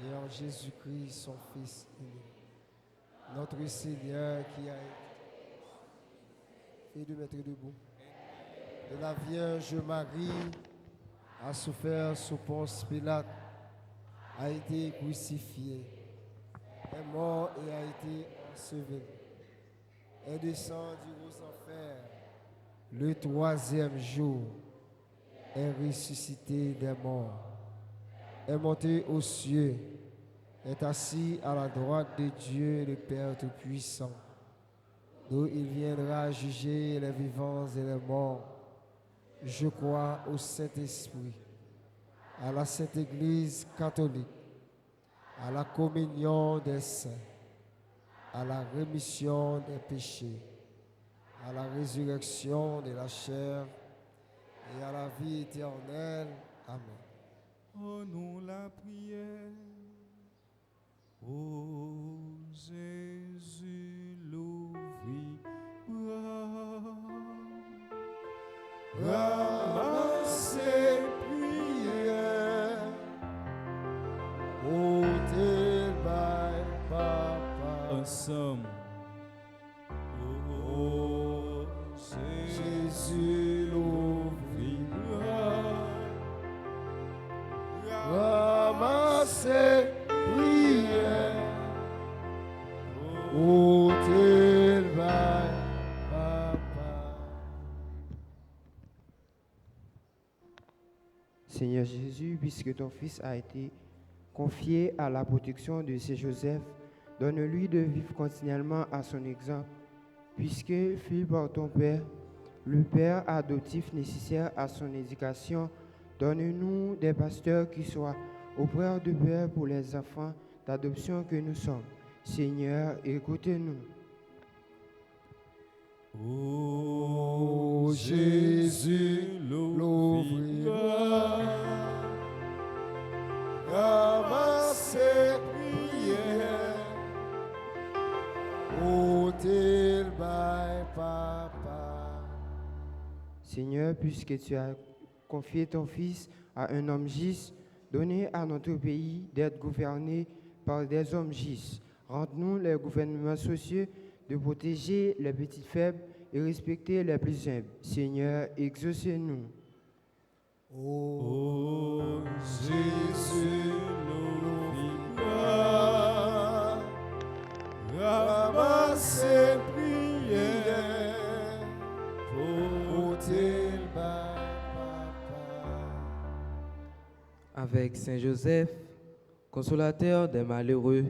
et en Jésus-Christ, son Fils unique, notre Seigneur qui a été de mettre debout. Et la Vierge Marie a souffert sous Ponce Pilate, a été crucifié, est mort et a été enseveli, est descendu aux enfers. Le troisième jour, est ressuscité des morts, est monté aux cieux, est assis à la droite de Dieu le Père Tout-Puissant, d'où il viendra juger les vivants et les morts. Je crois au Saint-Esprit, à la Sainte Église catholique, à la communion des saints, à la rémission des péchés, à la résurrection de la chair et à la vie éternelle. Amen. oh nous la prière. Ô Jésus, l'ouvrira. Ramassez prières, ôtez by papa. Ensemble. Oh Jésus l'ouvrira. Ramassez prières, ôtez by papa. Seigneur Jésus, puisque ton Fils a été confié à la protection de Saint Joseph, donne-lui de vivre continuellement à son exemple, puisque, fils par ton Père, le Père adoptif nécessaire à son éducation, donne-nous des pasteurs qui soient auprès de Père pour les enfants d'adoption que nous sommes. Seigneur, écoutez-nous. Ô Jésus l'ouvrira, ramassez prières, ôtez by papa. Seigneur, puisque tu as confié ton Fils à un homme juste, donné à notre pays d'être gouverné par des hommes justes, rends-nous les gouvernements sociaux de protéger les petits faibles et respecter les plus humbles. Seigneur, exaucez-nous. Ô Jésus l'ouvrira, ramassez prières, ôtez by papa. Avec Saint Joseph, consolateur des malheureux,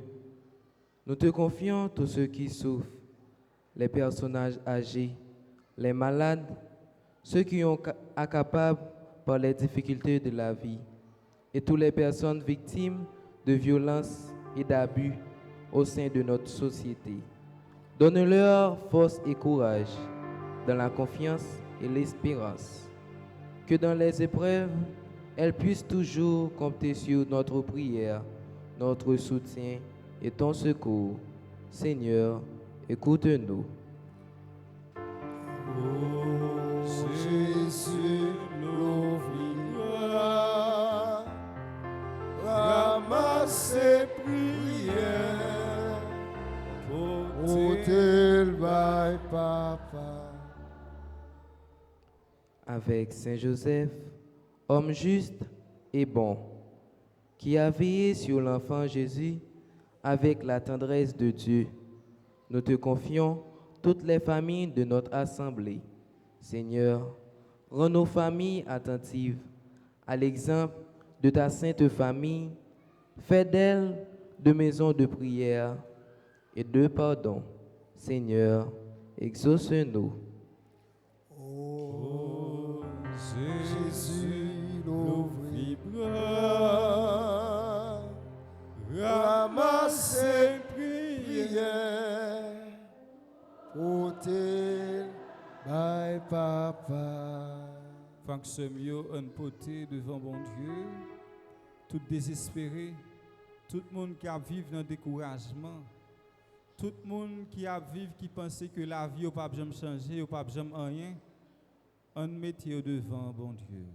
nous te confions tous ceux qui souffrent, les personnages âgés, les malades, ceux qui sont accapables par les difficultés de la vie, et toutes les personnes victimes de violences et d'abus au sein de notre société. Donne-leur force et courage dans la confiance et l'espérance. Que dans les épreuves, elles puissent toujours compter sur notre prière, notre soutien et ton secours. Seigneur, écoute-nous. Ô Jésus l'ouvrira, ramassez prières, ôtez by papa. avec Saint Joseph, homme juste et bon, qui a veillé sur l'enfant Jésus avec la tendresse de Dieu. Nous te confions toutes les familles de notre assemblée. Seigneur, rends nos familles attentives à l'exemple de ta sainte famille. Fais d'elles de maisons de prière et de pardon. Seigneur, exauce-nous. Ô Jésus, l'ouvrit bras, ramassez prière, ôtez by papa. Franck Semio, un poté devant bon Dieu, tout désespéré, tout le monde qui a vécu dans le découragement, tout le monde qui a vécu, qui pensait que la vie n'a pas jamais changé, n'a pas jamais rien, on mettait devant bon Dieu.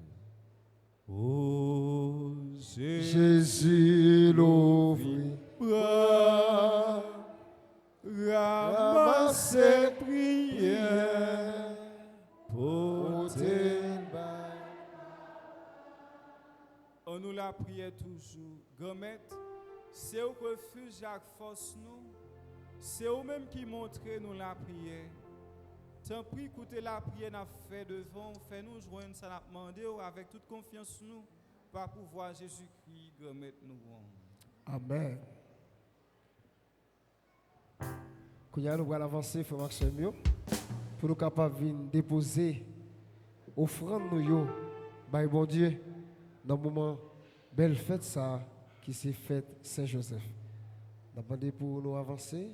Oh Jésus, l'ouvrit bras, ramassez prière, ôtez on nous la prière toujours. Grand-maître, c'est au refuge Jacques force nous. C'est eux-mêmes qui montrent nous la prière. Tant pis, écoutez la prière n'a fait devant, fait-nous joindre ça n'a demandé avec toute confiance nous par pouvoir Jésus-Christ, grand-maître nous. Amen. Quand nous allons avancer, frère Maxime, pour nous capables de déposer offrande nous, by bon Dieu, dans le moment belle fête ça qui s'est faite Saint-Joseph. Nous demandons pour nous avancer.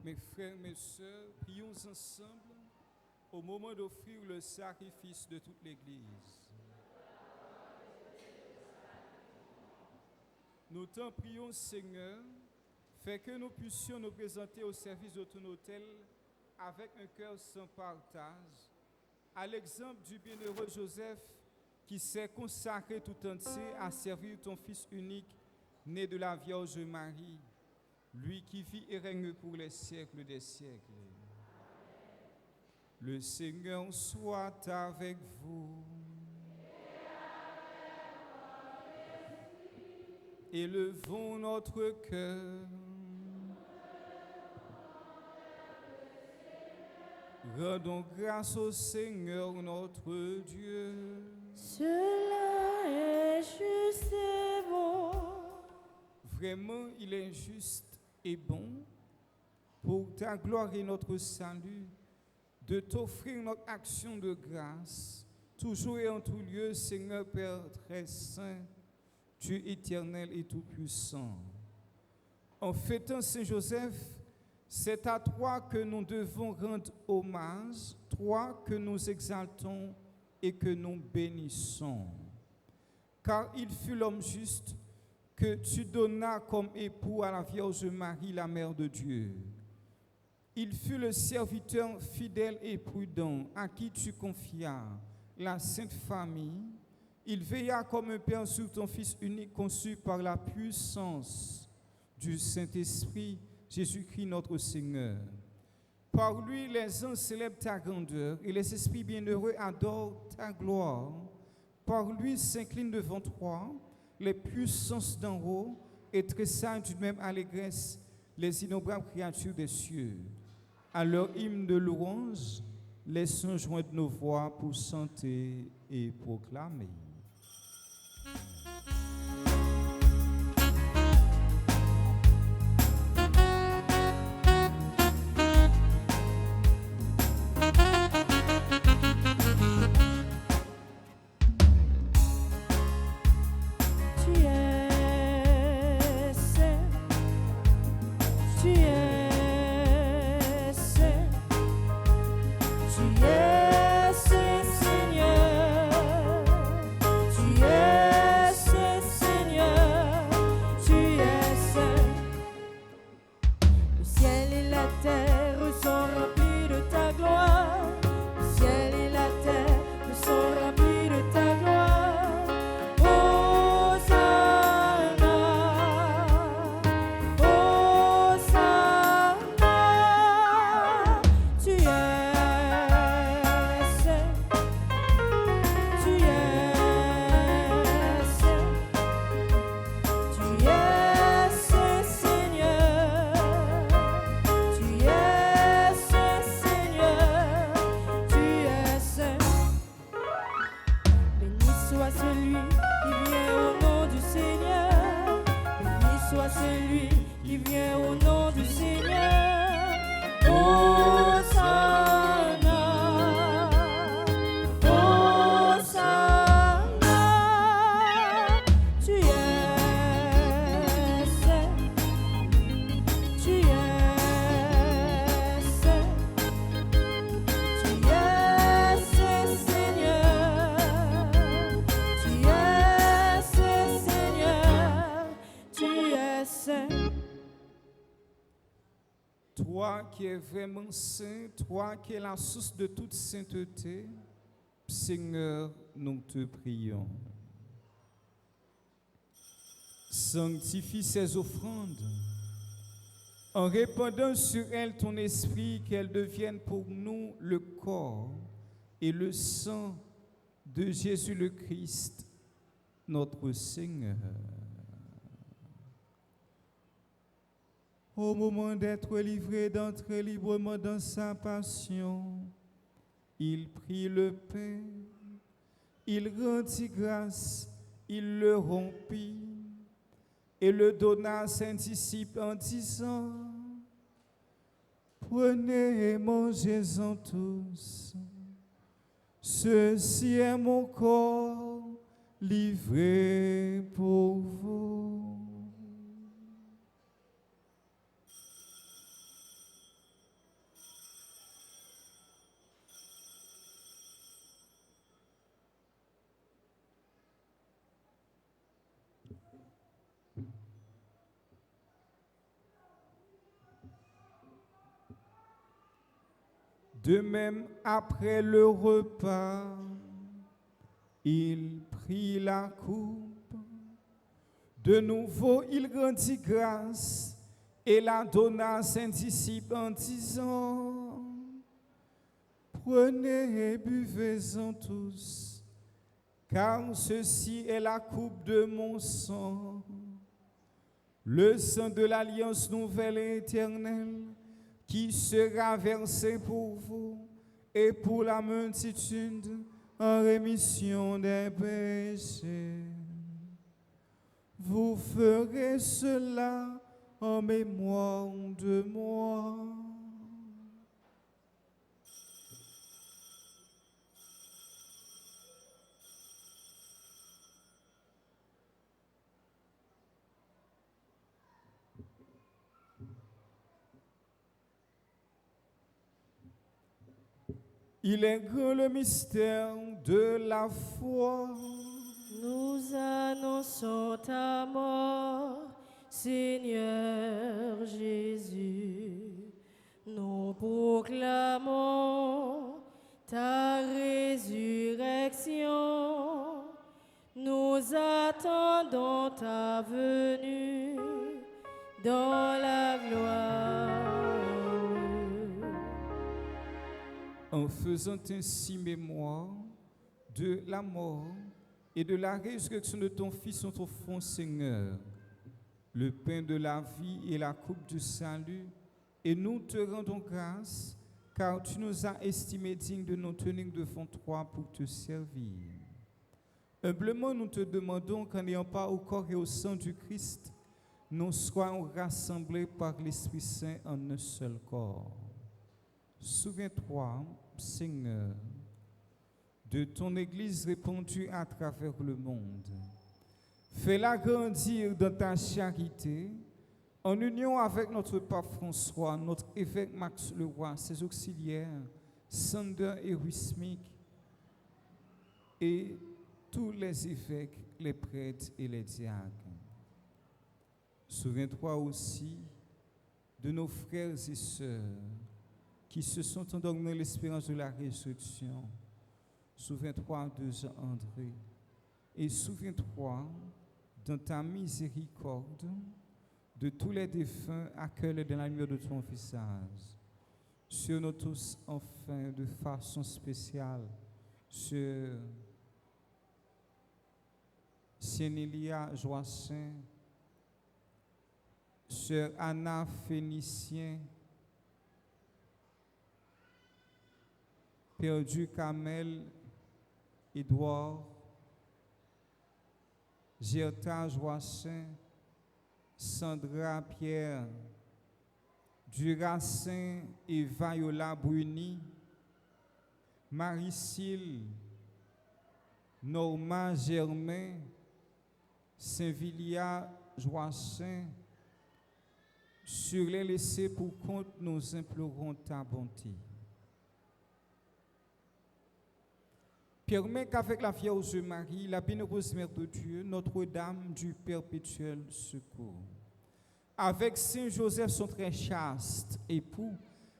Mes frères, mes sœurs, prions ensemble au moment d'offrir le sacrifice de toute l'Église. Nous t'en prions, Seigneur, fais que nous puissions nous présenter au service de ton autel avec un cœur sans partage, à l'exemple du bienheureux Joseph qui s'est consacré tout entier à servir ton Fils unique, né de la Vierge Marie, lui qui vit et règne pour les siècles des siècles. Le Seigneur soit avec vous. Élevons notre cœur. Rendons grâce au Seigneur notre Dieu. Cela est juste et bon. Vraiment, il est juste et bon pour ta gloire et notre salut de t'offrir notre action de grâce, toujours et en tout lieu, Seigneur Père très saint, Dieu éternel et tout-puissant. En fêtant Saint-Joseph, c'est à toi que nous devons rendre hommage, toi que nous exaltons et que nous bénissons. Car il fut l'homme juste que tu donnas comme époux à la Vierge Marie, la Mère de Dieu. Il fut le serviteur fidèle et prudent à qui tu confias la Sainte Famille. Il veilla comme un père sur ton Fils unique conçu par la puissance du Saint-Esprit, Jésus-Christ notre Seigneur. Par lui, les anges célèbrent ta grandeur et les esprits bienheureux adorent ta gloire. Par lui s'inclinent devant toi les puissances d'en haut et tressaillent d'une même allégresse les innombrables créatures des cieux. À leur hymne de louange, laissons joindre nos voix pour chanter et proclamer. Toi qui es vraiment saint, toi qui es la source de toute sainteté, Seigneur, nous te prions. Sanctifie ces offrandes en répandant sur elles ton esprit, qu'elles deviennent pour nous le corps et le sang de Jésus le Christ, notre Seigneur. Au moment d'être livré, d'entrer librement dans sa passion, il prit le pain, il rendit grâce, il le rompit et le donna à ses disciples en disant: prenez et mangez-en tous, ceci est mon corps livré pour vous. » De même, après le repas, il prit la coupe. De nouveau, il rendit grâce et la donna à ses disciples en disant: Prenez et buvez-en tous, car ceci est la coupe de mon sang, le sang de l'alliance nouvelle et éternelle, qui sera versé pour vous et pour la multitude en rémission des péchés. Vous ferez cela en mémoire de moi. Il est grand le mystère de la foi. Nous annonçons ta mort, Seigneur Jésus. Nous proclamons ta résurrection. Nous attendons ta venue dans la gloire. En faisant ainsi mémoire de la mort et de la résurrection de ton Fils, notre front, Seigneur, le pain de la vie et la coupe du salut, et nous te rendons grâce, car tu nous as estimés dignes de nous tenir devant toi pour te servir. Humblement, nous te demandons qu'en n'ayant pas au corps et au sang du Christ, nous soyons rassemblés par l'Esprit Saint en un seul corps. Souviens-toi, Seigneur, de ton Église répandue à travers le monde. Fais-la grandir dans ta charité, en union avec notre pape François, notre évêque Max Leroy, ses auxiliaires, Sander et Wismik, et tous les évêques, les prêtres et les diacres. Souviens-toi aussi de nos frères et sœurs qui se sont endormis dans l'espérance de la résurrection. Souviens-toi de Jean-André et souviens-toi dans ta miséricorde de tous les défunts accueillis dans la lumière de ton visage. Sur nous tous, enfin, de façon spéciale, sur Sénélia Joachin, sur Anna Phénicien, Perdu Kamel Edouard, Gerta Joachin, Sandra Pierre, Duracin et Viola Bruni, Marie-Cyle, Norma Germain, Saint-Vilia Joachin, sur les laissés pour compte, nous implorons ta bonté. Permets qu'avec la Vierge Marie, la bienheureuse Mère de Dieu, Notre-Dame du perpétuel secours, avec Saint Joseph, son très chaste époux,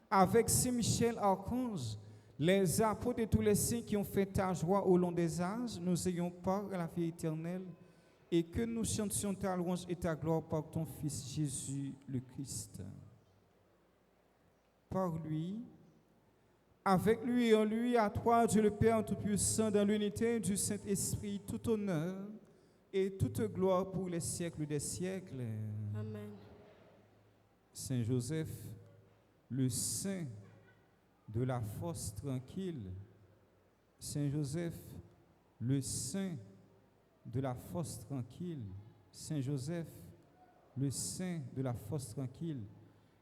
avec Saint Michel Archange, les apôtres et tous les saints qui ont fait ta joie au long des âges, nous ayons part à la vie éternelle et que nous chantions ta louange et ta gloire par ton Fils Jésus le Christ. Par lui, avec lui et en lui, à toi, Dieu le Père Tout-Puissant, dans l'unité du Saint-Esprit, tout honneur et toute gloire pour les siècles des siècles. Amen. Saint Joseph, le saint de la force tranquille. Saint Joseph, le saint de la force tranquille. Saint Joseph, le saint de la force tranquille.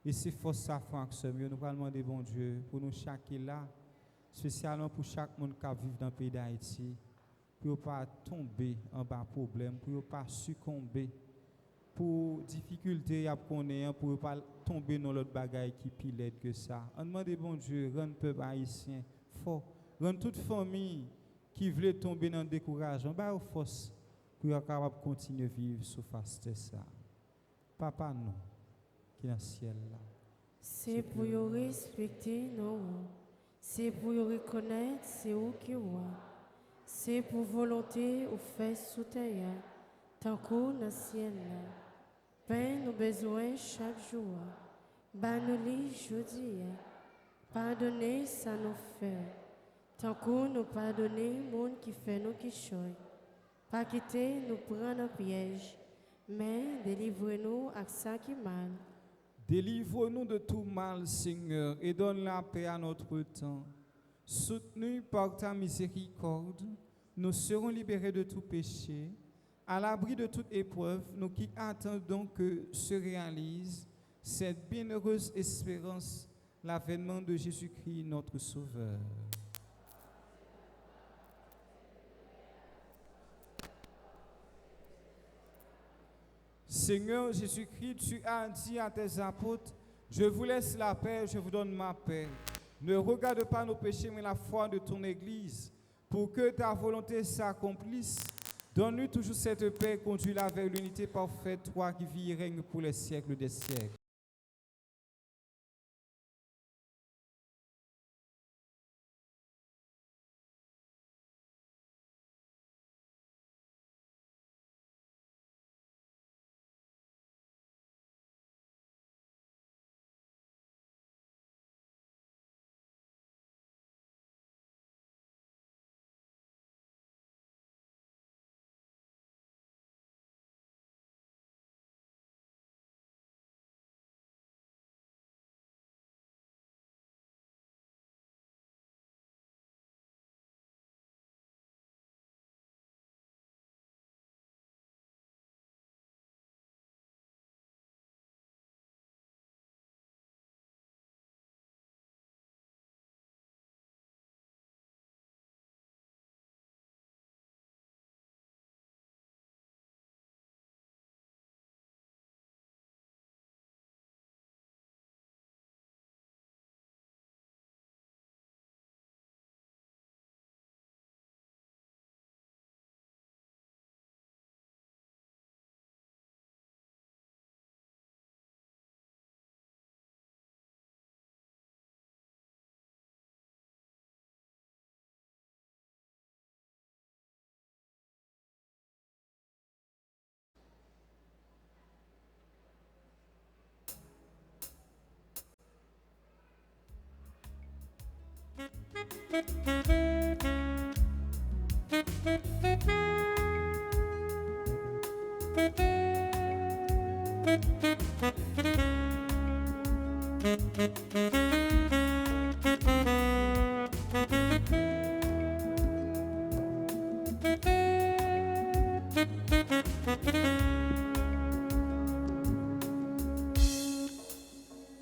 Et c'est force à faire que nous allons demander, bon Dieu, pour nous chaque là, spécialement pour chaque monde qui vit dans le pays d'Haïti, pour ne pas tomber en bas problème, pour ne pas succomber, pour difficultés à connaître, pour ne pas tomber dans l'autre bagaille qui pile aide que ça. On demande, bon Dieu, rendre le peuple haïtien fort, rendre toute famille qui voulait tomber dans le découragement, bah, force pour être capable de continuer à vivre sous face de ça. Papa, nous. Qui est dans le ciel là. C'est pour y respecter nous. C'est pour reconnaître c'est où qui roi. C'est pour volonté ou fait sous terre, tant qu'on dans le ciel. Pain nos besoins chaque jour. Banoli jeudi. Pardonnez ça nous fait. Tant qu'on nous pardonner, monde qui fait nous qui choy. Pas quitter nous prendre un piège, mais délivrez-nous à ça qui mal. Délivre-nous de tout mal, Seigneur, et donne la paix à notre temps. Soutenus par ta miséricorde, nous serons libérés de tout péché, à l'abri de toute épreuve, nous qui attendons que se réalise cette bienheureuse espérance, l'avènement de Jésus-Christ, notre Sauveur. Seigneur Jésus-Christ, tu as dit à tes apôtres, je vous laisse la paix, je vous donne ma paix. Ne regarde pas nos péchés, mais la foi de ton Église, pour que ta volonté s'accomplisse. Donne-lui toujours cette paix, conduis-la vers l'unité parfaite, toi qui vis et règnes pour les siècles des siècles.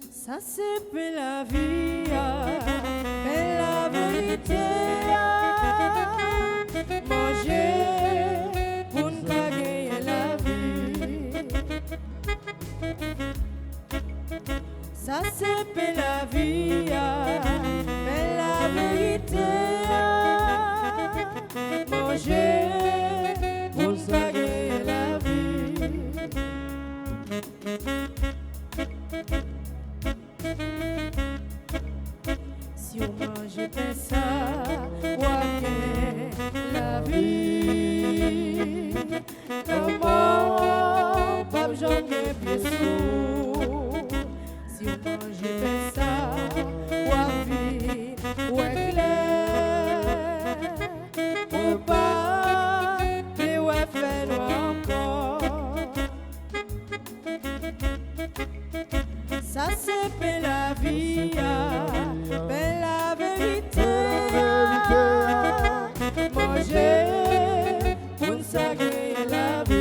Ça c'est pour la vie, mais la vérité. Manger pour ne pas gagner la vie. Ça c'est pour la vie, mais la vérité. Manger pour ne pas gagner la vie. Si on mange pas ça, on gagne la vie. Comment pas j'en ai pieds sous. Si on mange pas ça, on vit, on est clair. On pas, et on fait noir encore. Ça c'est pour la vie, mais la vérité. Manger pour s'agréer la vie.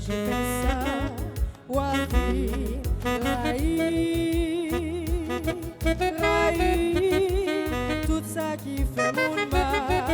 Je fais ça, wafi, raï, tout ça qui fait mon mal.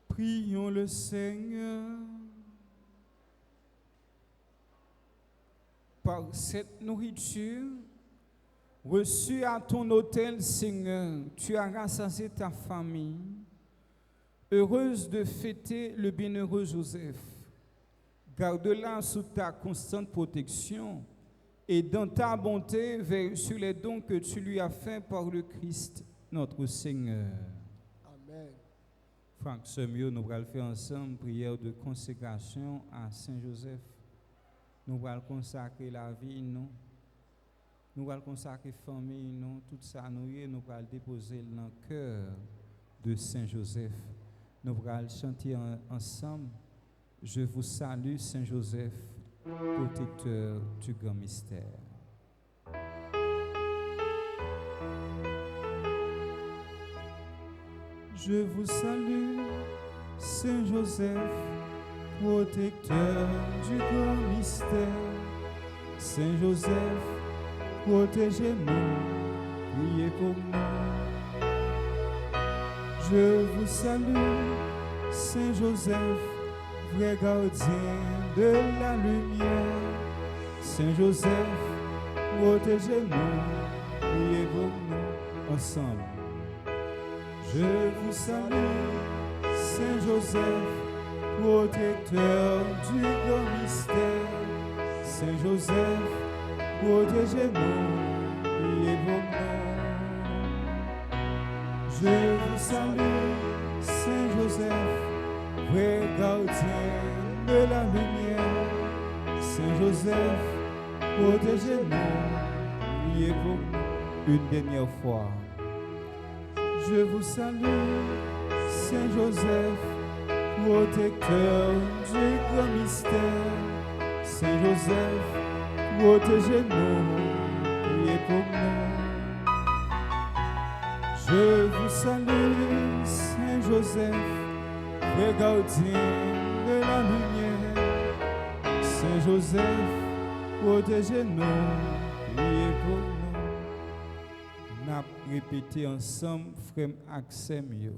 Prions le Seigneur. Par cette nourriture reçue à ton autel, Seigneur, tu as rassasié ta famille, heureuse de fêter le bienheureux Joseph. Garde-la sous ta constante protection et dans ta bonté, veille sur les dons que tu lui as faits par le Christ, notre Seigneur. Amen. Franck Semio, nous allons faire ensemble prière de consécration à Saint Joseph. Nous allons consacrer la vie, nous allons consacrer la famille, tout ça, nous allons déposer dans le cœur de Saint Joseph. Nous allons chanter ensemble. Je vous salue, Saint Joseph, protecteur du grand mystère. Je vous salue, Saint Joseph, protecteur du grand mystère. Saint Joseph, protégez-nous, priez pour nous. Je vous salue, Saint Joseph, vrai gardien de la lumière. Saint Joseph, protégez-nous, priez pour nous ensemble. Je vous salue, Saint Joseph, protecteur du grand mystère. Saint Joseph, protégez-nous, priez pour nous. Je vous salue, Saint Joseph, vrai gardien de la lumière. Saint Joseph, protégez-nous, priez pour nous. Une dernière fois. Je vous salue, Saint Joseph, protecteur du grand mystère. Saint Joseph, protégez-nous, priez pour nous. Je vous salue, Saint Joseph, vrai gardien de la lumière. Saint Joseph, protégez-nous, priez pour nous. N'a répété ensemble, frère Axem yo.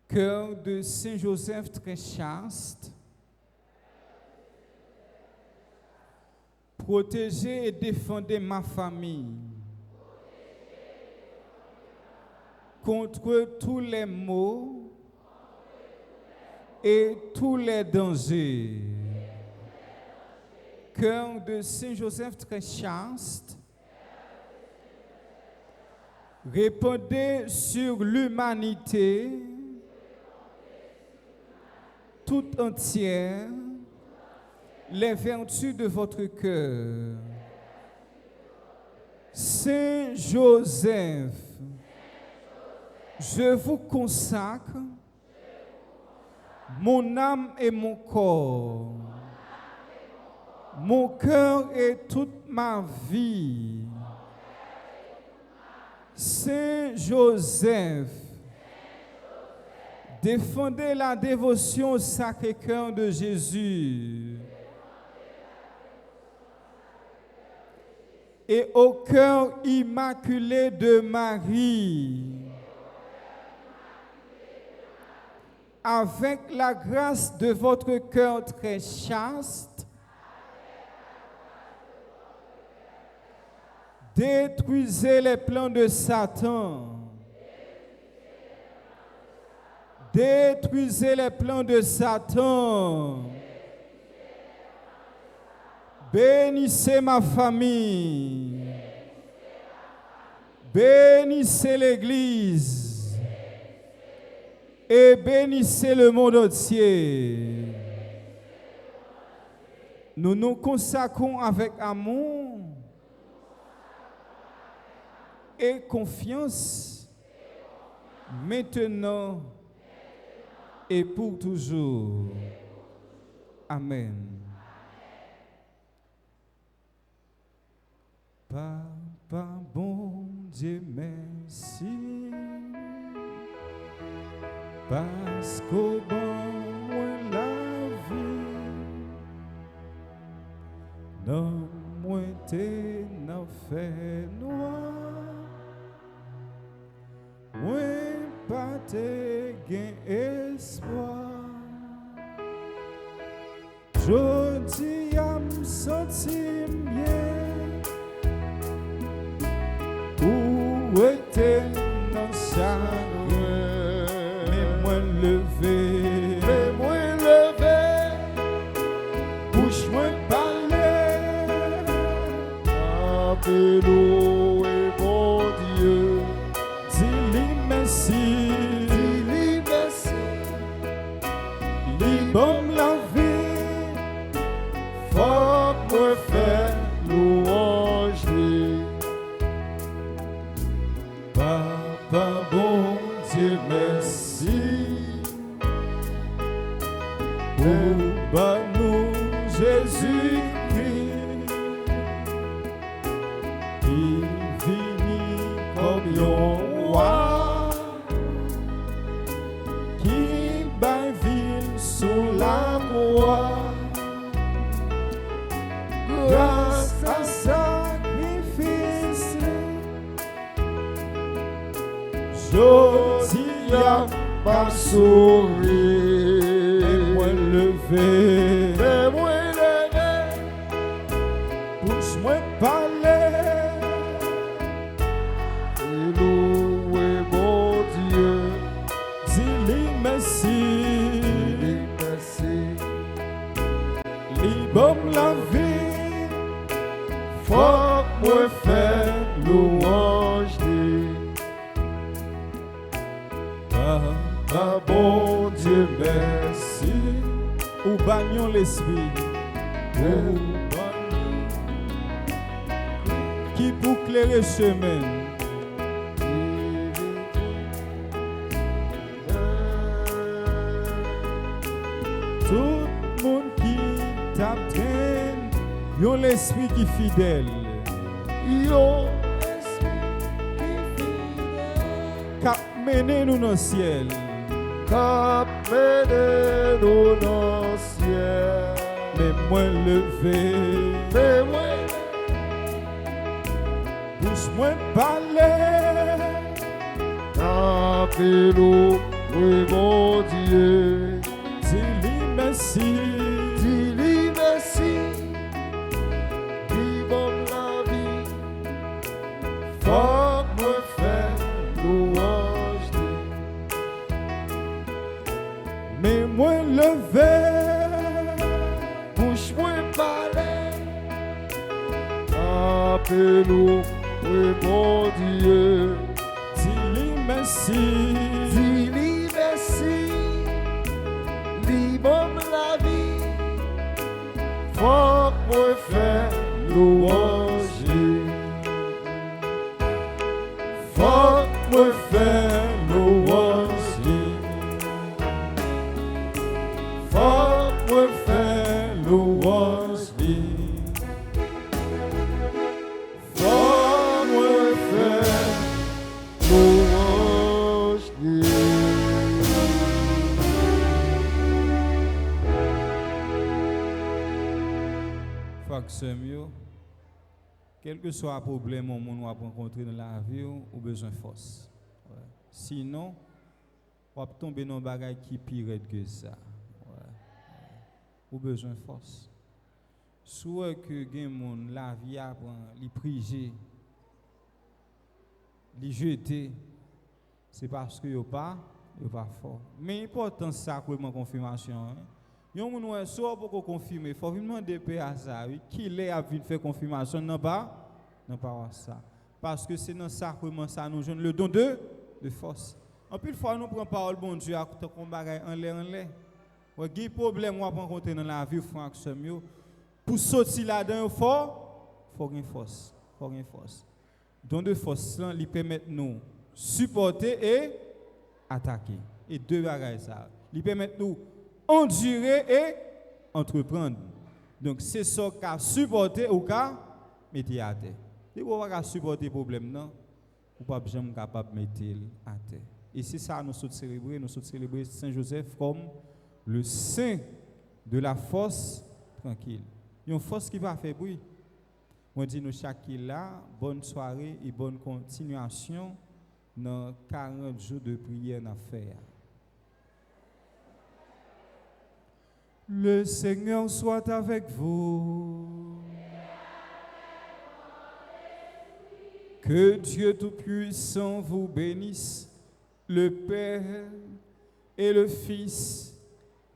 Cœur de Saint Joseph très chaste, protégez et défendez ma famille contre tous les maux et tous les dangers. Cœur de Saint Joseph très chaste, répandez sur l'humanité tout entière les vertus de votre cœur. Saint Joseph, je vous consacre mon âme et mon corps, mon cœur et toute ma vie. Saint Joseph, défendez la dévotion au Sacré-Cœur de Jésus et au cœur immaculé de Marie. Avec la grâce de votre cœur très chaste, détruisez les plans de Satan. Détruisez les plans de Satan. Bénissez ma famille. Bénissez l'Église. Et bénissez le monde entier. Nous nous consacrons avec amour et confiance, maintenant et pour toujours. Amen. Papa bon Dieu, merci, parce qu'au bon moins la vie, non moins t'es n'en fait noir. Moi pas te gain espoir. Jodi a me senti bien. Où était dans chagrin? Mais moi levé. Bouche moi parler. Appelons et bon Dieu. Dis-lui merci. Bon la vie, faut me faire louange. Papa bon Dieu merci pour nous Jésus-Christ qui vit comme un roi qui baville sous la croix. Grâce à sacrifice, Josia pas sourire. lever, Fais-moi lever, bouche-moi parler, et louer mon Dieu. dis-lui merci, Dis merci, libère la vie, faut que moi faire louange de ah bon Dieu, merci. ou bagnon l'esprit, Oh, qui pour clairer chemin, tout le monde qui t'attend, yon l'esprit qui fidèle, Yo, cap mener nous dans le ciel, cap mène nous dans le ciel. mais moi levé, Fais-moi bouche-moi parler, appelons, oui mon Dieu. dis-lui merci, Dis-lui merci, dis bon la vie. Faut que moi faire louange de mais moi levé, bouche-moi parler. Appelons, oui mon Dieu. dis-lui merci, Dis-lui merci, dis bon la vie. Faut que moi faire louange de faut que moi faire louange, faut que moi faire louange, faut que moi faire louange de frère mieux, quel que soit le problème au monde va rencontrer dans la vie, ou besoin de force. Ouais. Sinon, on va tomber dans un bagage qui est pire que ça. Ouais. Ou besoin de force. Soit que la vie apprend, les prier, les jeter, c'est parce que yo pas fort. Mais important sacrement confirmation. Hein? Yon moun wè soit pour confirmer, faut vraiment demander à ça, oui, qui l'est a vu faire confirmation non pas ça. Parce que c'est dans sacrement ça nous donne le don de force. En plus fois nous prend parole bon Dieu à qu'on bagaille en l'air. Ouais, gay problème on va rencontrer dans la vie Franck Semio. Pour sortir là-dedans faut une force, Don de force là lui permet nous supporter et attaquer. Et deux bagailles ça. Lui permet nous endurer et entreprendre. Donc c'est ça qu'a supporter ou qu'a mettre à terre. Si vous pas supporter problème non, ou pas jamais capable mettre à terre. Et c'est ça nous célébrer Saint Joseph comme le saint de la force tranquille. Une force qui va faire bruit. Moi dis nous chaque là, bonne soirée et bonne continuation dans 40 jours de prière à faire. Le Seigneur soit avec vous. Que Dieu Tout-Puissant vous bénisse, le Père et le Fils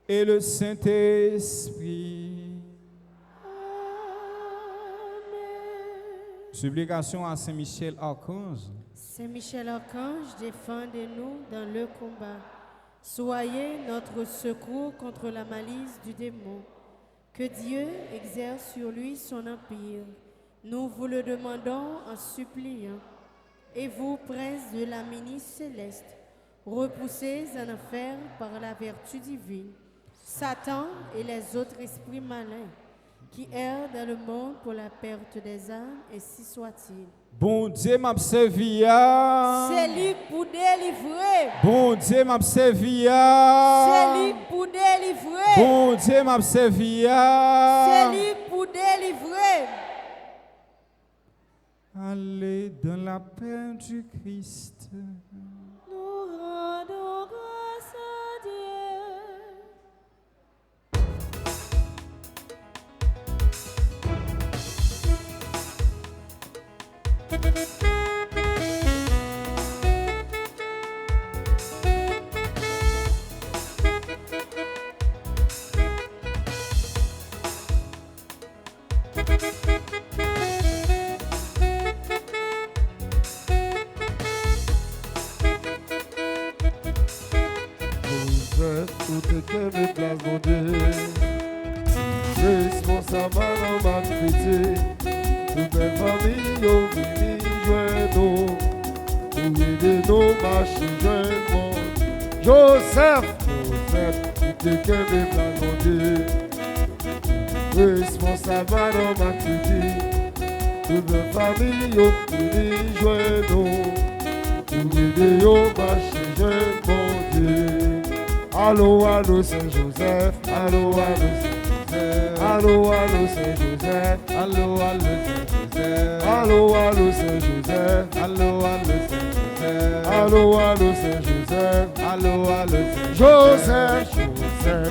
et le Saint-Esprit. Supplication à Saint-Michel Archange. Saint Michel Archange, défendez-nous dans le combat. Soyez notre secours contre la malice du démon. Que Dieu exerce sur lui son empire. Nous vous le demandons en suppliant. Et vous, princes de la ministre céleste, repoussés en enfer par la vertu divine, Satan et les autres esprits malins qui errent dans le monde pour la perte des âmes, ainsi soit-il. Bon Dieu m'a servi. C'est lui pour délivrer. Bon Dieu m'a servi. C'est lui pour délivrer. Bon Dieu m'a servi. C'est lui pour délivrer. Allez dans la paix du Christ. Nous rendons grâce à Dieu. Tout est que mes places mon Dieu. Responsable dans ma pitié. Toute mes familles ont fini joindre. Pour aider nos marches joindre. Joseph, tout est que mes places mon Dieu. Responsable dans ma pitié. Toute mes familles ont fini joindre. Pour aider nos marches joindre mon Dieu. Allô, allô, Saint-Joseph. Allô, allô, Saint-Joseph. Allô, allô, Saint-Joseph. Allô, allô, Saint-Joseph. Allô, allô, Saint-Joseph. Allô, allô, Saint-Joseph. Allô, allô, Saint-Joseph. Allô, allô, Saint-Joseph. Joseph, Joseph.